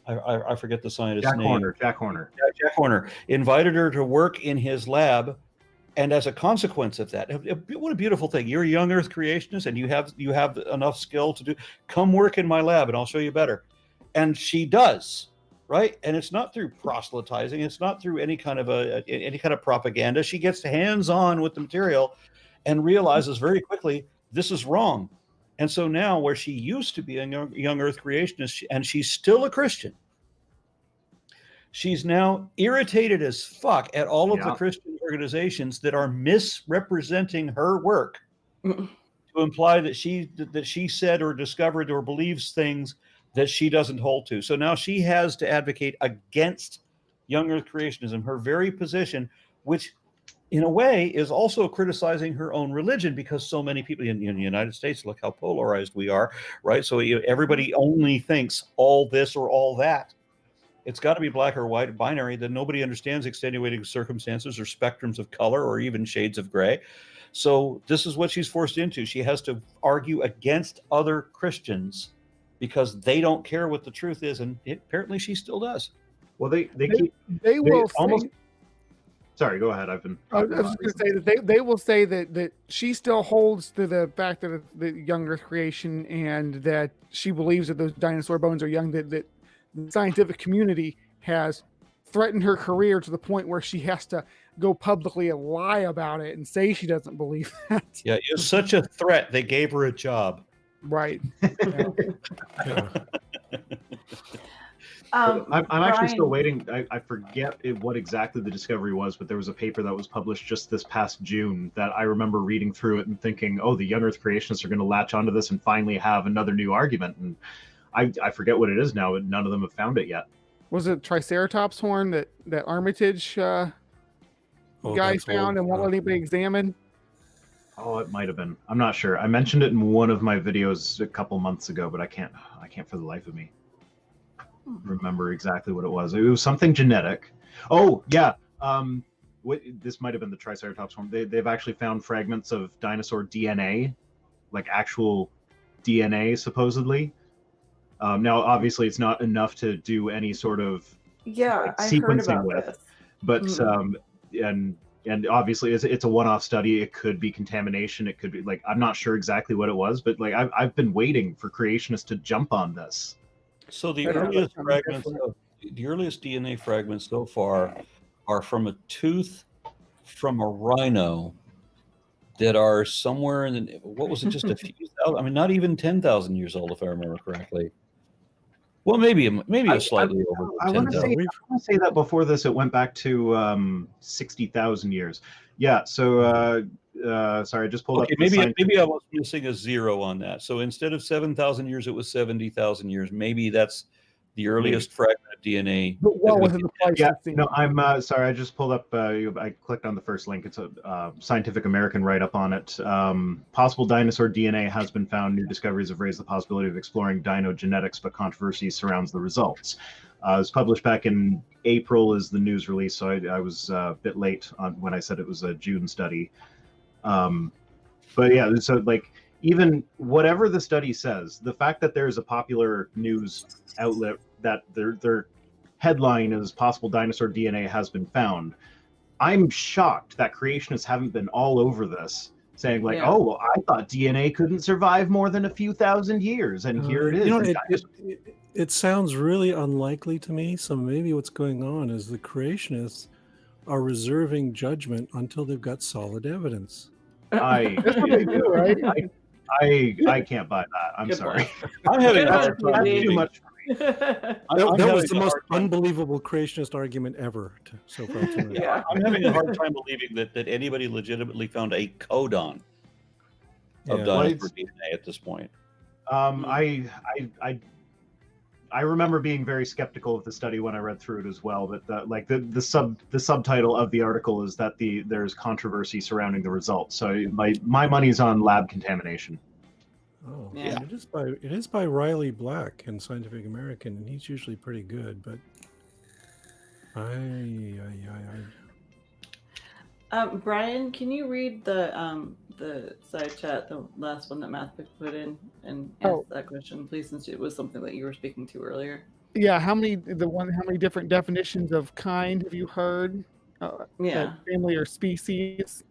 I forget the scientist's name. Jack Horner. Jack Horner invited her to work in his lab, and as a consequence of that, what a beautiful thing! You're a young Earth creationist, and you have enough skill to come work in my lab, and I'll show you better. And she does. Right, and it's not through proselytizing. It's not through any kind of propaganda. She gets hands-on with the material, and realizes very quickly this is wrong. And so now, where she used to be a young Earth creationist, and she's still a Christian, she's now irritated as fuck at all of the Christian organizations that are misrepresenting her work to imply that she said or discovered or believes things that she doesn't hold to. So now she has to advocate against young Earth creationism, her very position, which in a way is also criticizing her own religion, because so many people in the United States, look how polarized we are, right? So everybody only thinks all this or all that. It's got to be black or white, binary, that nobody understands extenuating circumstances or spectrums of color or even shades of gray. So this is what she's forced into. She has to argue against other Christians because they don't care what the truth is, and apparently she still does. Well, they will almost. say, sorry, go ahead. I was just going to say that they will say that she still holds to the fact that the young Earth creation, and that she believes that those dinosaur bones are young. That the scientific community has threatened her career to the point where she has to go publicly and lie about it and say she doesn't believe that. Yeah, it's such a threat. They gave her a job. Right. Yeah. Yeah. I'm actually still Brian, waiting. I forget what exactly the discovery was, but there was a paper that was published just this past June that I remember reading through it and thinking, oh, the young Earth creationists are going to latch onto this and finally have another new argument. And I forget what it is now, but none of them have found it yet. Was it Triceratops horn that Armitage Oh, guy that's found old and won't let stuff. anybody examine? Oh, it might have been. I'm not sure. I mentioned it in one of my videos a couple months ago, but I can't for the life of me remember exactly what it was. It was something genetic. Oh yeah. This might have been the Triceratops horn. They've actually found fragments of dinosaur DNA, like actual DNA, supposedly. Now, obviously, it's not enough to do any sort of yeah, I heard sequencing about with, this. but Mhm. and obviously it's a one-off study. It could be contamination. It could be like, I'm not sure exactly what it was, but like I've been waiting for creationists to jump on this. So the That sounds earliest like fragments, different. the earliest DNA fragments so far are from a tooth from a rhino that are somewhere in the, what was it, just a few thousand? I mean, not even 10,000 years old, if I remember correctly. Well, maybe a slightly over I want to 10,000. say, that before this it went back to 60,000 years. Yeah. So sorry, I just pulled Okay, up. maybe I was missing a zero on that. So instead of 7,000 years, it was 70,000 years. Maybe that's the earliest fragment of DNA. But well that we within the Yeah, Pleistocene. no, I'm sorry. I just pulled up. I clicked on the first link. It's a Scientific American write-up on it. Possible dinosaur DNA has been found. New discoveries have raised the possibility of exploring dino genetics, but controversy surrounds the results. It was published back in April, is the news release. So I was a bit late on when I said it was a June study. But yeah, so like even whatever the study says, the fact that there's a popular news outlet that their headline is possible dinosaur DNA has been found, I'm shocked that creationists haven't been all over this, saying like, Yeah. oh, well, I thought DNA couldn't survive more than a few thousand years, and here it is. You know, These it sounds really unlikely to me. So maybe what's going on is the creationists are reserving judgment until they've got solid evidence. I Right? I can't buy that. I'm Good sorry. I'm having a Good hard one, time PZ. Too believing. much. That I'm was having the a most hard time- unbelievable creationist argument ever so far tonight. Yeah. I'm having a hard time believing that anybody legitimately found a codon of Yeah. dinosaur DNA at this point. I remember being very skeptical of the study when I read through it as well. But the subtitle of the article is that there's controversy surrounding the results. So my money's on lab contamination. Oh, Yeah. It is by Riley Black in Scientific American, and he's usually pretty good. But Brian, can you read the side chat, the last one that MathPig put in, and answer that question, please, since it was something that you were speaking to earlier? Yeah. How many different definitions of kind have you heard? Yeah. Family or species?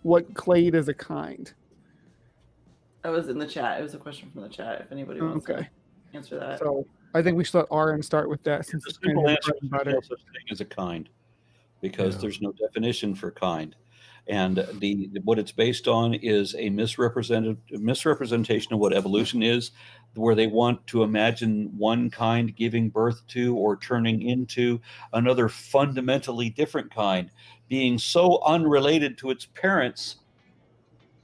What clade is a kind? That was in the chat. It was a question from the chat. If anybody wants to answer that. So I think we should let Aron start with that, since The it's kind simple of answer his is bread and there's butter. no such thing as a kind, because Yeah. there's no definition for kind. And what it's based on is a misrepresentation of what evolution is, where they want to imagine one kind giving birth to or turning into another fundamentally different kind, being so unrelated to its parents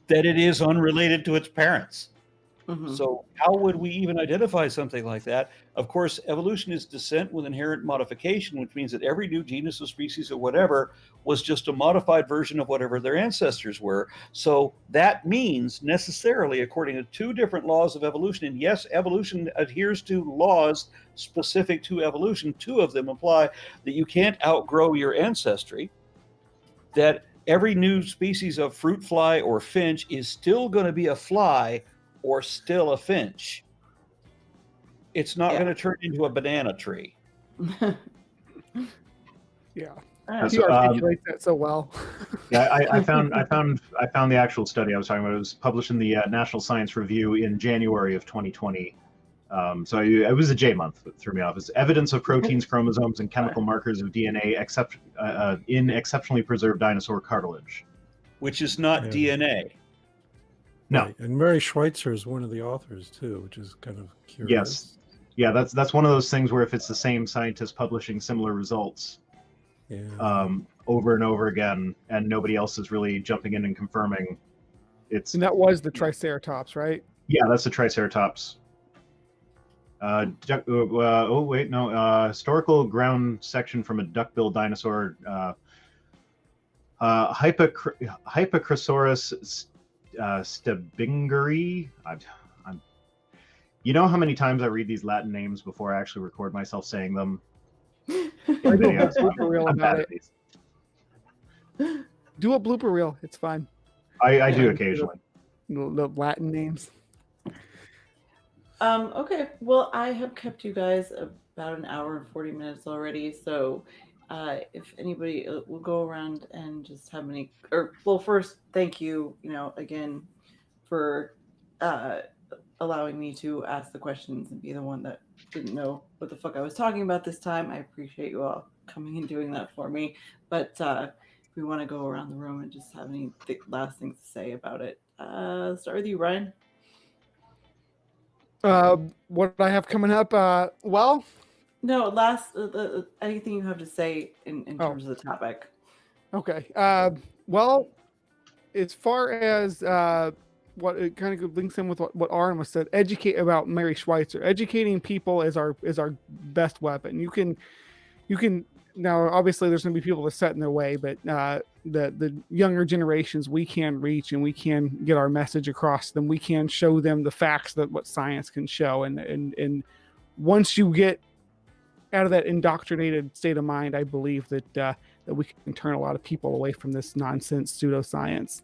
that it is unrelated to its parents. Mhm. So how would we even identify something like that? Of course, evolution is descent with inherent modification, which means that every new genus or species or whatever was just a modified version of whatever their ancestors were. So that means necessarily, according to two different laws of evolution, and yes, evolution adheres to laws specific to evolution. Two of them imply that you can't outgrow your ancestry, that every new species of fruit fly or finch is still going to be a fly or still a finch. It's not going to turn into a banana tree. Yeah. Alright. He So, articulates that so well. Yeah, I found the actual study I was talking about. It was published in the National Science Review in January of 2020. So it was a J month that threw me off. It's evidence of proteins, chromosomes, and chemical markers of DNA in exceptionally preserved dinosaur cartilage. Which is not Yeah. DNA. No. Right. And Mary Schweitzer is one of the authors too, which is kind of curious. Yes. Yeah, that's one of those things where if it's the same scientist publishing similar results over and over again, and nobody else is really jumping in and confirming, it's. And that was the Triceratops, right? Yeah, that's the Triceratops. Historical ground section from a duck-billed dinosaur, Hypacrosaurus stabingeri. You know how many times I read these Latin names before I actually record myself saying them? I do a blooper reel about it. Do a blooper reel. It's fine. I do occasionally. The Latin names. Okay, well, I have kept you guys about an hour and 40 minutes already, so if anybody will go around and just have any, first, thank you, again, for allowing me to ask the questions and be the one that didn't know what the fuck I was talking about this time. I appreciate you all coming and doing that for me, but if we want to go around the room and just have any last things to say about it. Start with you, Ryan. What I have coming up? No, last anything you have to say in terms of the topic. Okay. Well, as far as what it kind of links in with what Aron was said, educate about Mary Schweitzer. Educating people is our best weapon. You can now obviously there's going to be people that set in their way, but the younger generations we can reach and we can get our message across to them. We can show them the facts that what science can show, and once you get out of that indoctrinated state of mind, I believe that we can turn a lot of people away from this nonsense pseudoscience.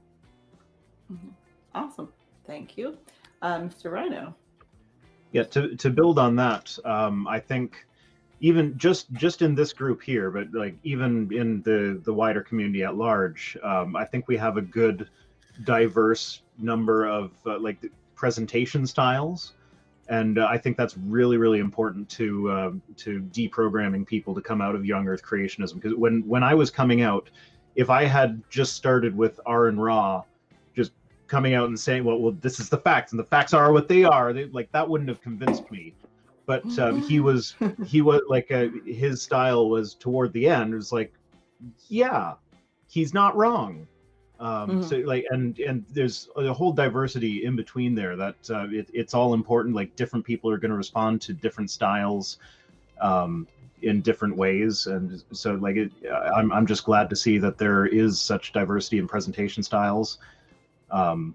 Mm-hmm. Awesome, thank you, Mr. Rhino. Yeah, to build on that, I think even just in this group here, but like even in the wider community at large, I think we have a good diverse number of presentation styles, and I think that's really, really important to deprogramming people to come out of young Earth creationism. Because when I was coming out, if I had just started with Aron Ra, just coming out and saying, well, this is the facts, and the facts are what they are, that wouldn't have convinced me. But he was like his style was toward the end. It was like, yeah, he's not wrong. So and there's a whole diversity in between there that it's all important. Like different people are going to respond to different styles in different ways, and so I'm just glad to see that there is such diversity in presentation styles, and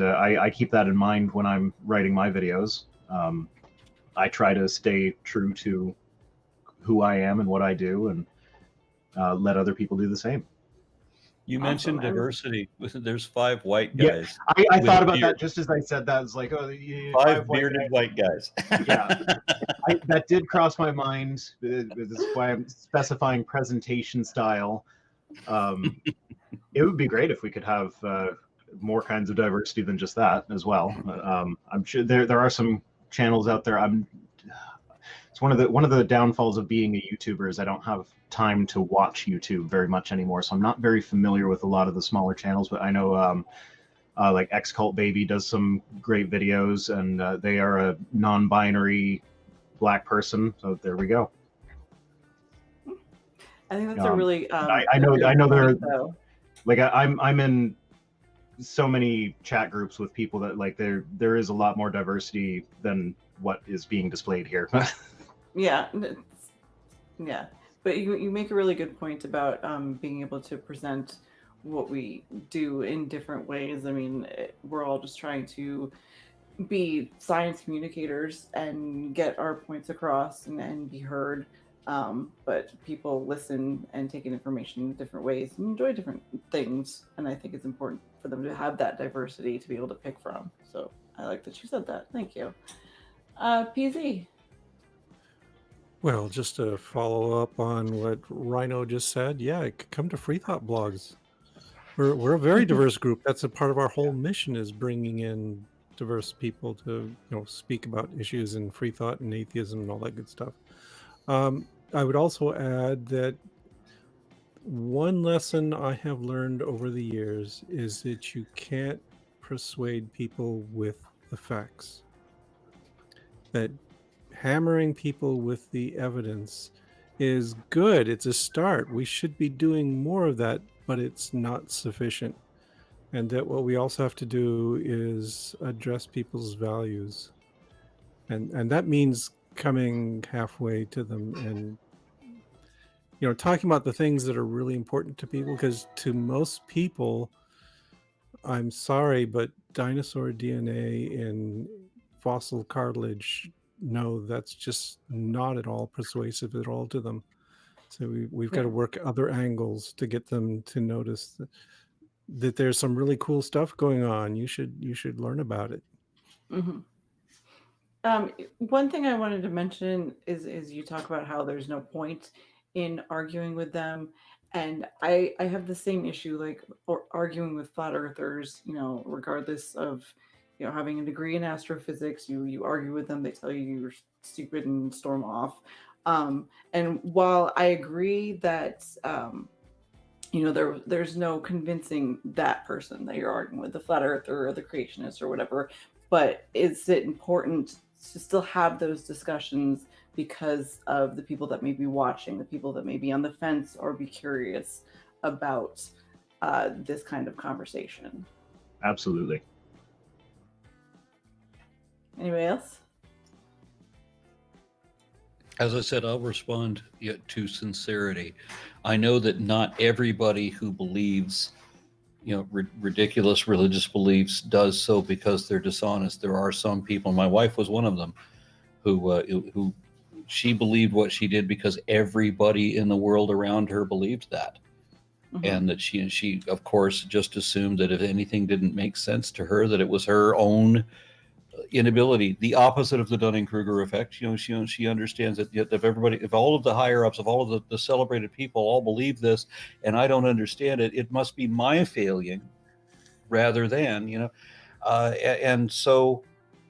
I keep that in mind when I'm writing my videos. I try to stay true to who I am and what I do, and let other people do the same. You mentioned diversity. There's 5 white guys. Yeah, I thought about that just as I said that. It's like, 5 bearded white guys. Yeah, that did cross my mind. This is why I'm specifying presentation style. It would be great if we could have more kinds of diversity than just that as well. I'm sure there are some channels out there. It's one of the downfalls of being a YouTuber is I don't have time to watch YouTube very much anymore, so I'm not very familiar with a lot of the smaller channels. But I know like X-Cult Baby does some great videos, and they are a non-binary Black person. So there we go. I think that's a really. I know they're like I'm in so many chat groups with people that there is a lot more diversity than what is being displayed here. Yeah, but you make a really good point about being able to present what we do in different ways. I mean, we're all just trying to be science communicators and get our points across and be heard. But people listen and take in information in different ways and enjoy different things. And I think it's important for them to have that diversity to be able to pick from. So I like that you said that. Thank you. PZ. Well, just to follow up on what Rhino just said, yeah, come to Free Thought Blogs. We're a very diverse group. That's a part of our whole mission, is bringing in diverse people to speak about issues in free thought and atheism and all that good stuff. I would also add that one lesson I have learned over the years is that you can't persuade people with the facts. That hammering people with the evidence is good. It's a start. We should be doing more of that, but it's not sufficient. And that what we also have to do is address people's values. And that means coming halfway to them and, you know, talking about the things that are really important to people, because to most people, I'm sorry, but dinosaur DNA in fossil cartilage, no, that's just not at all persuasive at all to them. So we've got to work other angles to get them to notice that there's some really cool stuff going on. You should learn about it. Mm-hmm. One thing I wanted to mention is you talk about how there's no point in arguing with them, and I have the same issue, like, or arguing with flat earthers. You know, regardless of, you know, having a degree in astrophysics, you argue with them, they tell you you're stupid and storm off. And while I agree that you know, there's no convincing that person that you're arguing with, the flat earther or the creationist or whatever, but is it important to still have those discussions because of the people that may be watching, the people that may be on the fence or be curious about this kind of conversation? Absolutely. Anybody else? As I said, I'll respond yet to sincerity. I know that not everybody who believes, you know, ridiculous religious beliefs does so because they're dishonest. There are some people, my wife was one of them, who she believed what she did because everybody in the world around her believed that. Mm-hmm. And that she of course just assumed that if anything didn't make sense to her, that it was her own inability, the opposite of the Dunning-Kruger effect. You know, she understands that if all of the higher ups, if all of the celebrated people all believe this, and I don't understand it, it must be my failing, rather than, you know, and so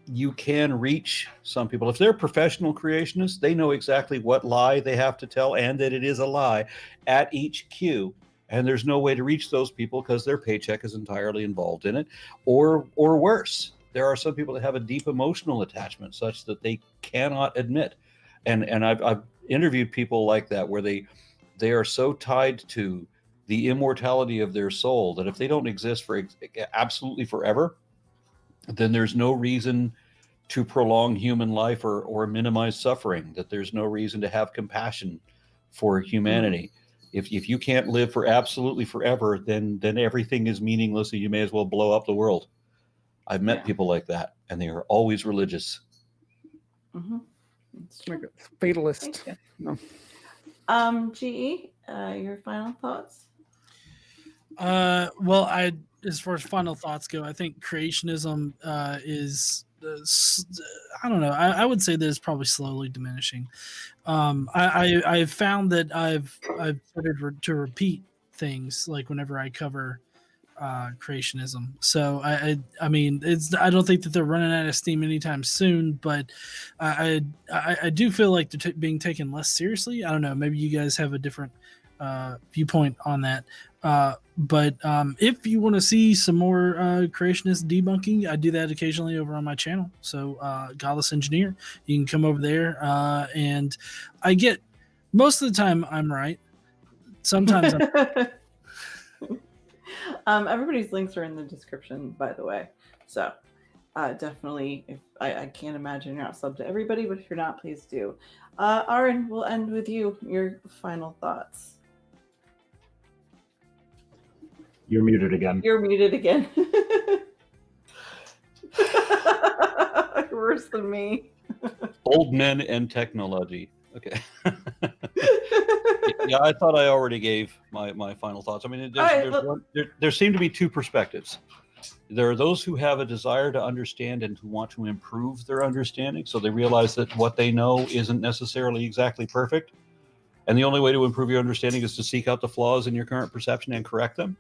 you can reach some people if they're professional creationists. They know exactly what lie they have to tell, and that it is a lie at each cue. And there's no way to reach those people because their paycheck is entirely involved in it, or worse. There are some people that have a deep emotional attachment such that they cannot admit. And I've interviewed people like that where they are so tied to the immortality of their soul that if they don't exist for absolutely forever, then there's no reason to prolong human life or minimize suffering, that there's no reason to have compassion for humanity. If you can't live for absolutely forever, then everything is meaningless and you may as well blow up the world. I've met people like that, and they are always religious. Mm-hmm. Like a fatalist. No. GE, your final thoughts? Well, as far as final thoughts go, I think creationism is, I don't know. I would say that it's probably slowly diminishing. I've found that I've started to repeat things like whenever I cover creationism. So I mean, I don't think that they're running out of steam anytime soon, but I do feel like they're being taken less seriously. I don't know. Maybe you guys have a different viewpoint on that. But if you want to see some more creationist debunking, I do that occasionally over on my channel. So Godless Engineer, you can come over there, and I get, most of the time I'm right. Sometimes everybody's links are in the description, by the way. So definitely, if I can't imagine you're not subbed to everybody, but if you're not, please do. Aron, we'll end with you. Your final thoughts. You're muted again. You're muted again. Worse than me. Old men and technology. Okay. Yeah, I thought I already gave my final thoughts. I mean, there seem to be two perspectives. There are those who have a desire to understand and who want to improve their understanding, so they realize that what they know isn't necessarily exactly perfect, and the only way to improve your understanding is to seek out the flaws in your current perception and correct them.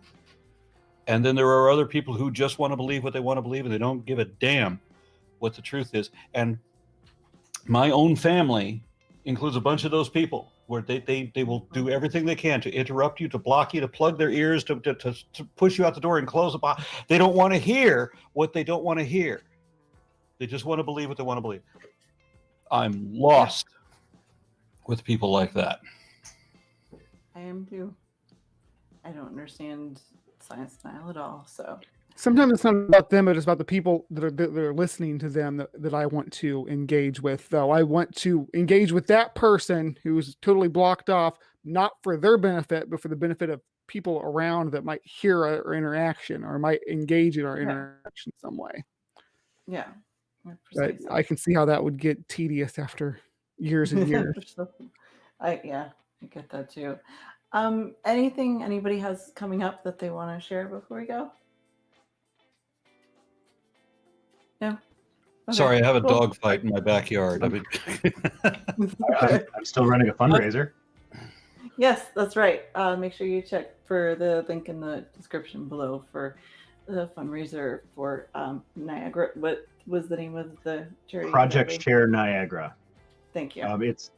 And then there are other people who just want to believe what they want to believe, and they don't give a damn what the truth is. And my own family includes a bunch of those people where they will do everything they can to interrupt you, to block you, to plug their ears, to push you out the door and close the box. They don't want to hear what they don't want to hear. They just want to believe what they want to believe. I'm lost with people like that. I am too. I don't understand science denial at all. So Sometimes it's not about them, but it's about the people that are listening to them that I want to engage with. Though I want to engage with that person who's totally blocked off, not for their benefit, but for the benefit of people around that might hear our interaction or might engage in our interaction some way. yeah. But I can see how that would get tedious after years and years. I get that too. Anything anybody has coming up that they want to share before we go? No. Okay, Sorry, I have a cool. dog fight in my backyard. I mean, I'm still running a fundraiser. Yes, that's right. Make sure you check for the link in the description below for the fundraiser for Niagara. What was the name of the charity? Project Share Niagara. Thank you. It's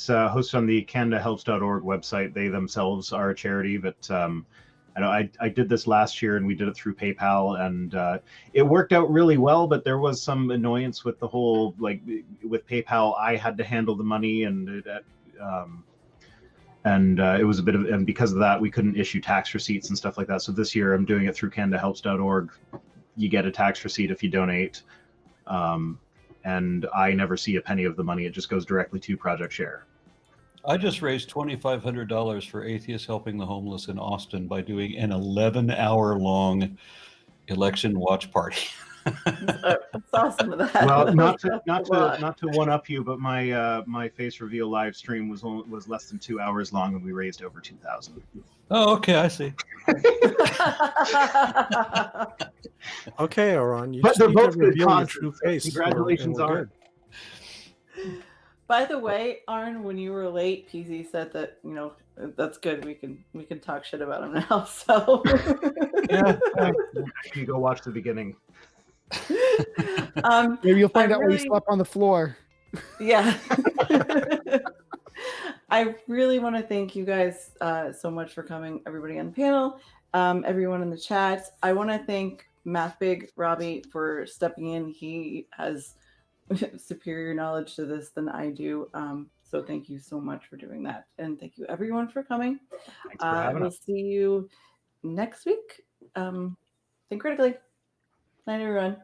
hosted on the CanadaHelps.org website. They themselves are a charity, but I know I did this last year and we did it through PayPal, and it worked out really well. But there was some annoyance with the whole, like with PayPal, I had to handle the money, and it was a bit of, and because of that, we couldn't issue tax receipts and stuff like that. So this year, I'm doing it through CanadaHelps.org. You get a tax receipt if you donate. And I never see a penny of the money. It just goes directly to Project Share. I just raised $2,500 for Atheists Helping the Homeless in Austin by doing an 11-hour-long election watch party. That's awesome of that. Well, not to one up you, but my face reveal live stream was less than 2 hours long, and we raised over 2,000. Oh, okay, I see. Okay, Aron, you But just they're need to both good reveal your causes. true face. Congratulations, and we're Art. good. By the way, Aron, when you were late, PZ said that that's good. We can talk shit about him now. So Yeah, you go watch the beginning. Maybe you'll find I out where you really- slept on the floor. Yeah. I really want to thank you guys so much for coming, everybody on the panel, everyone in the chat. I want to thank MathPig Robbie for stepping in. He has superior knowledge to this than I do. So thank you so much for doing that. And thank you everyone for coming. Thanks for having We'll us. see you next week. Think critically. Night, everyone.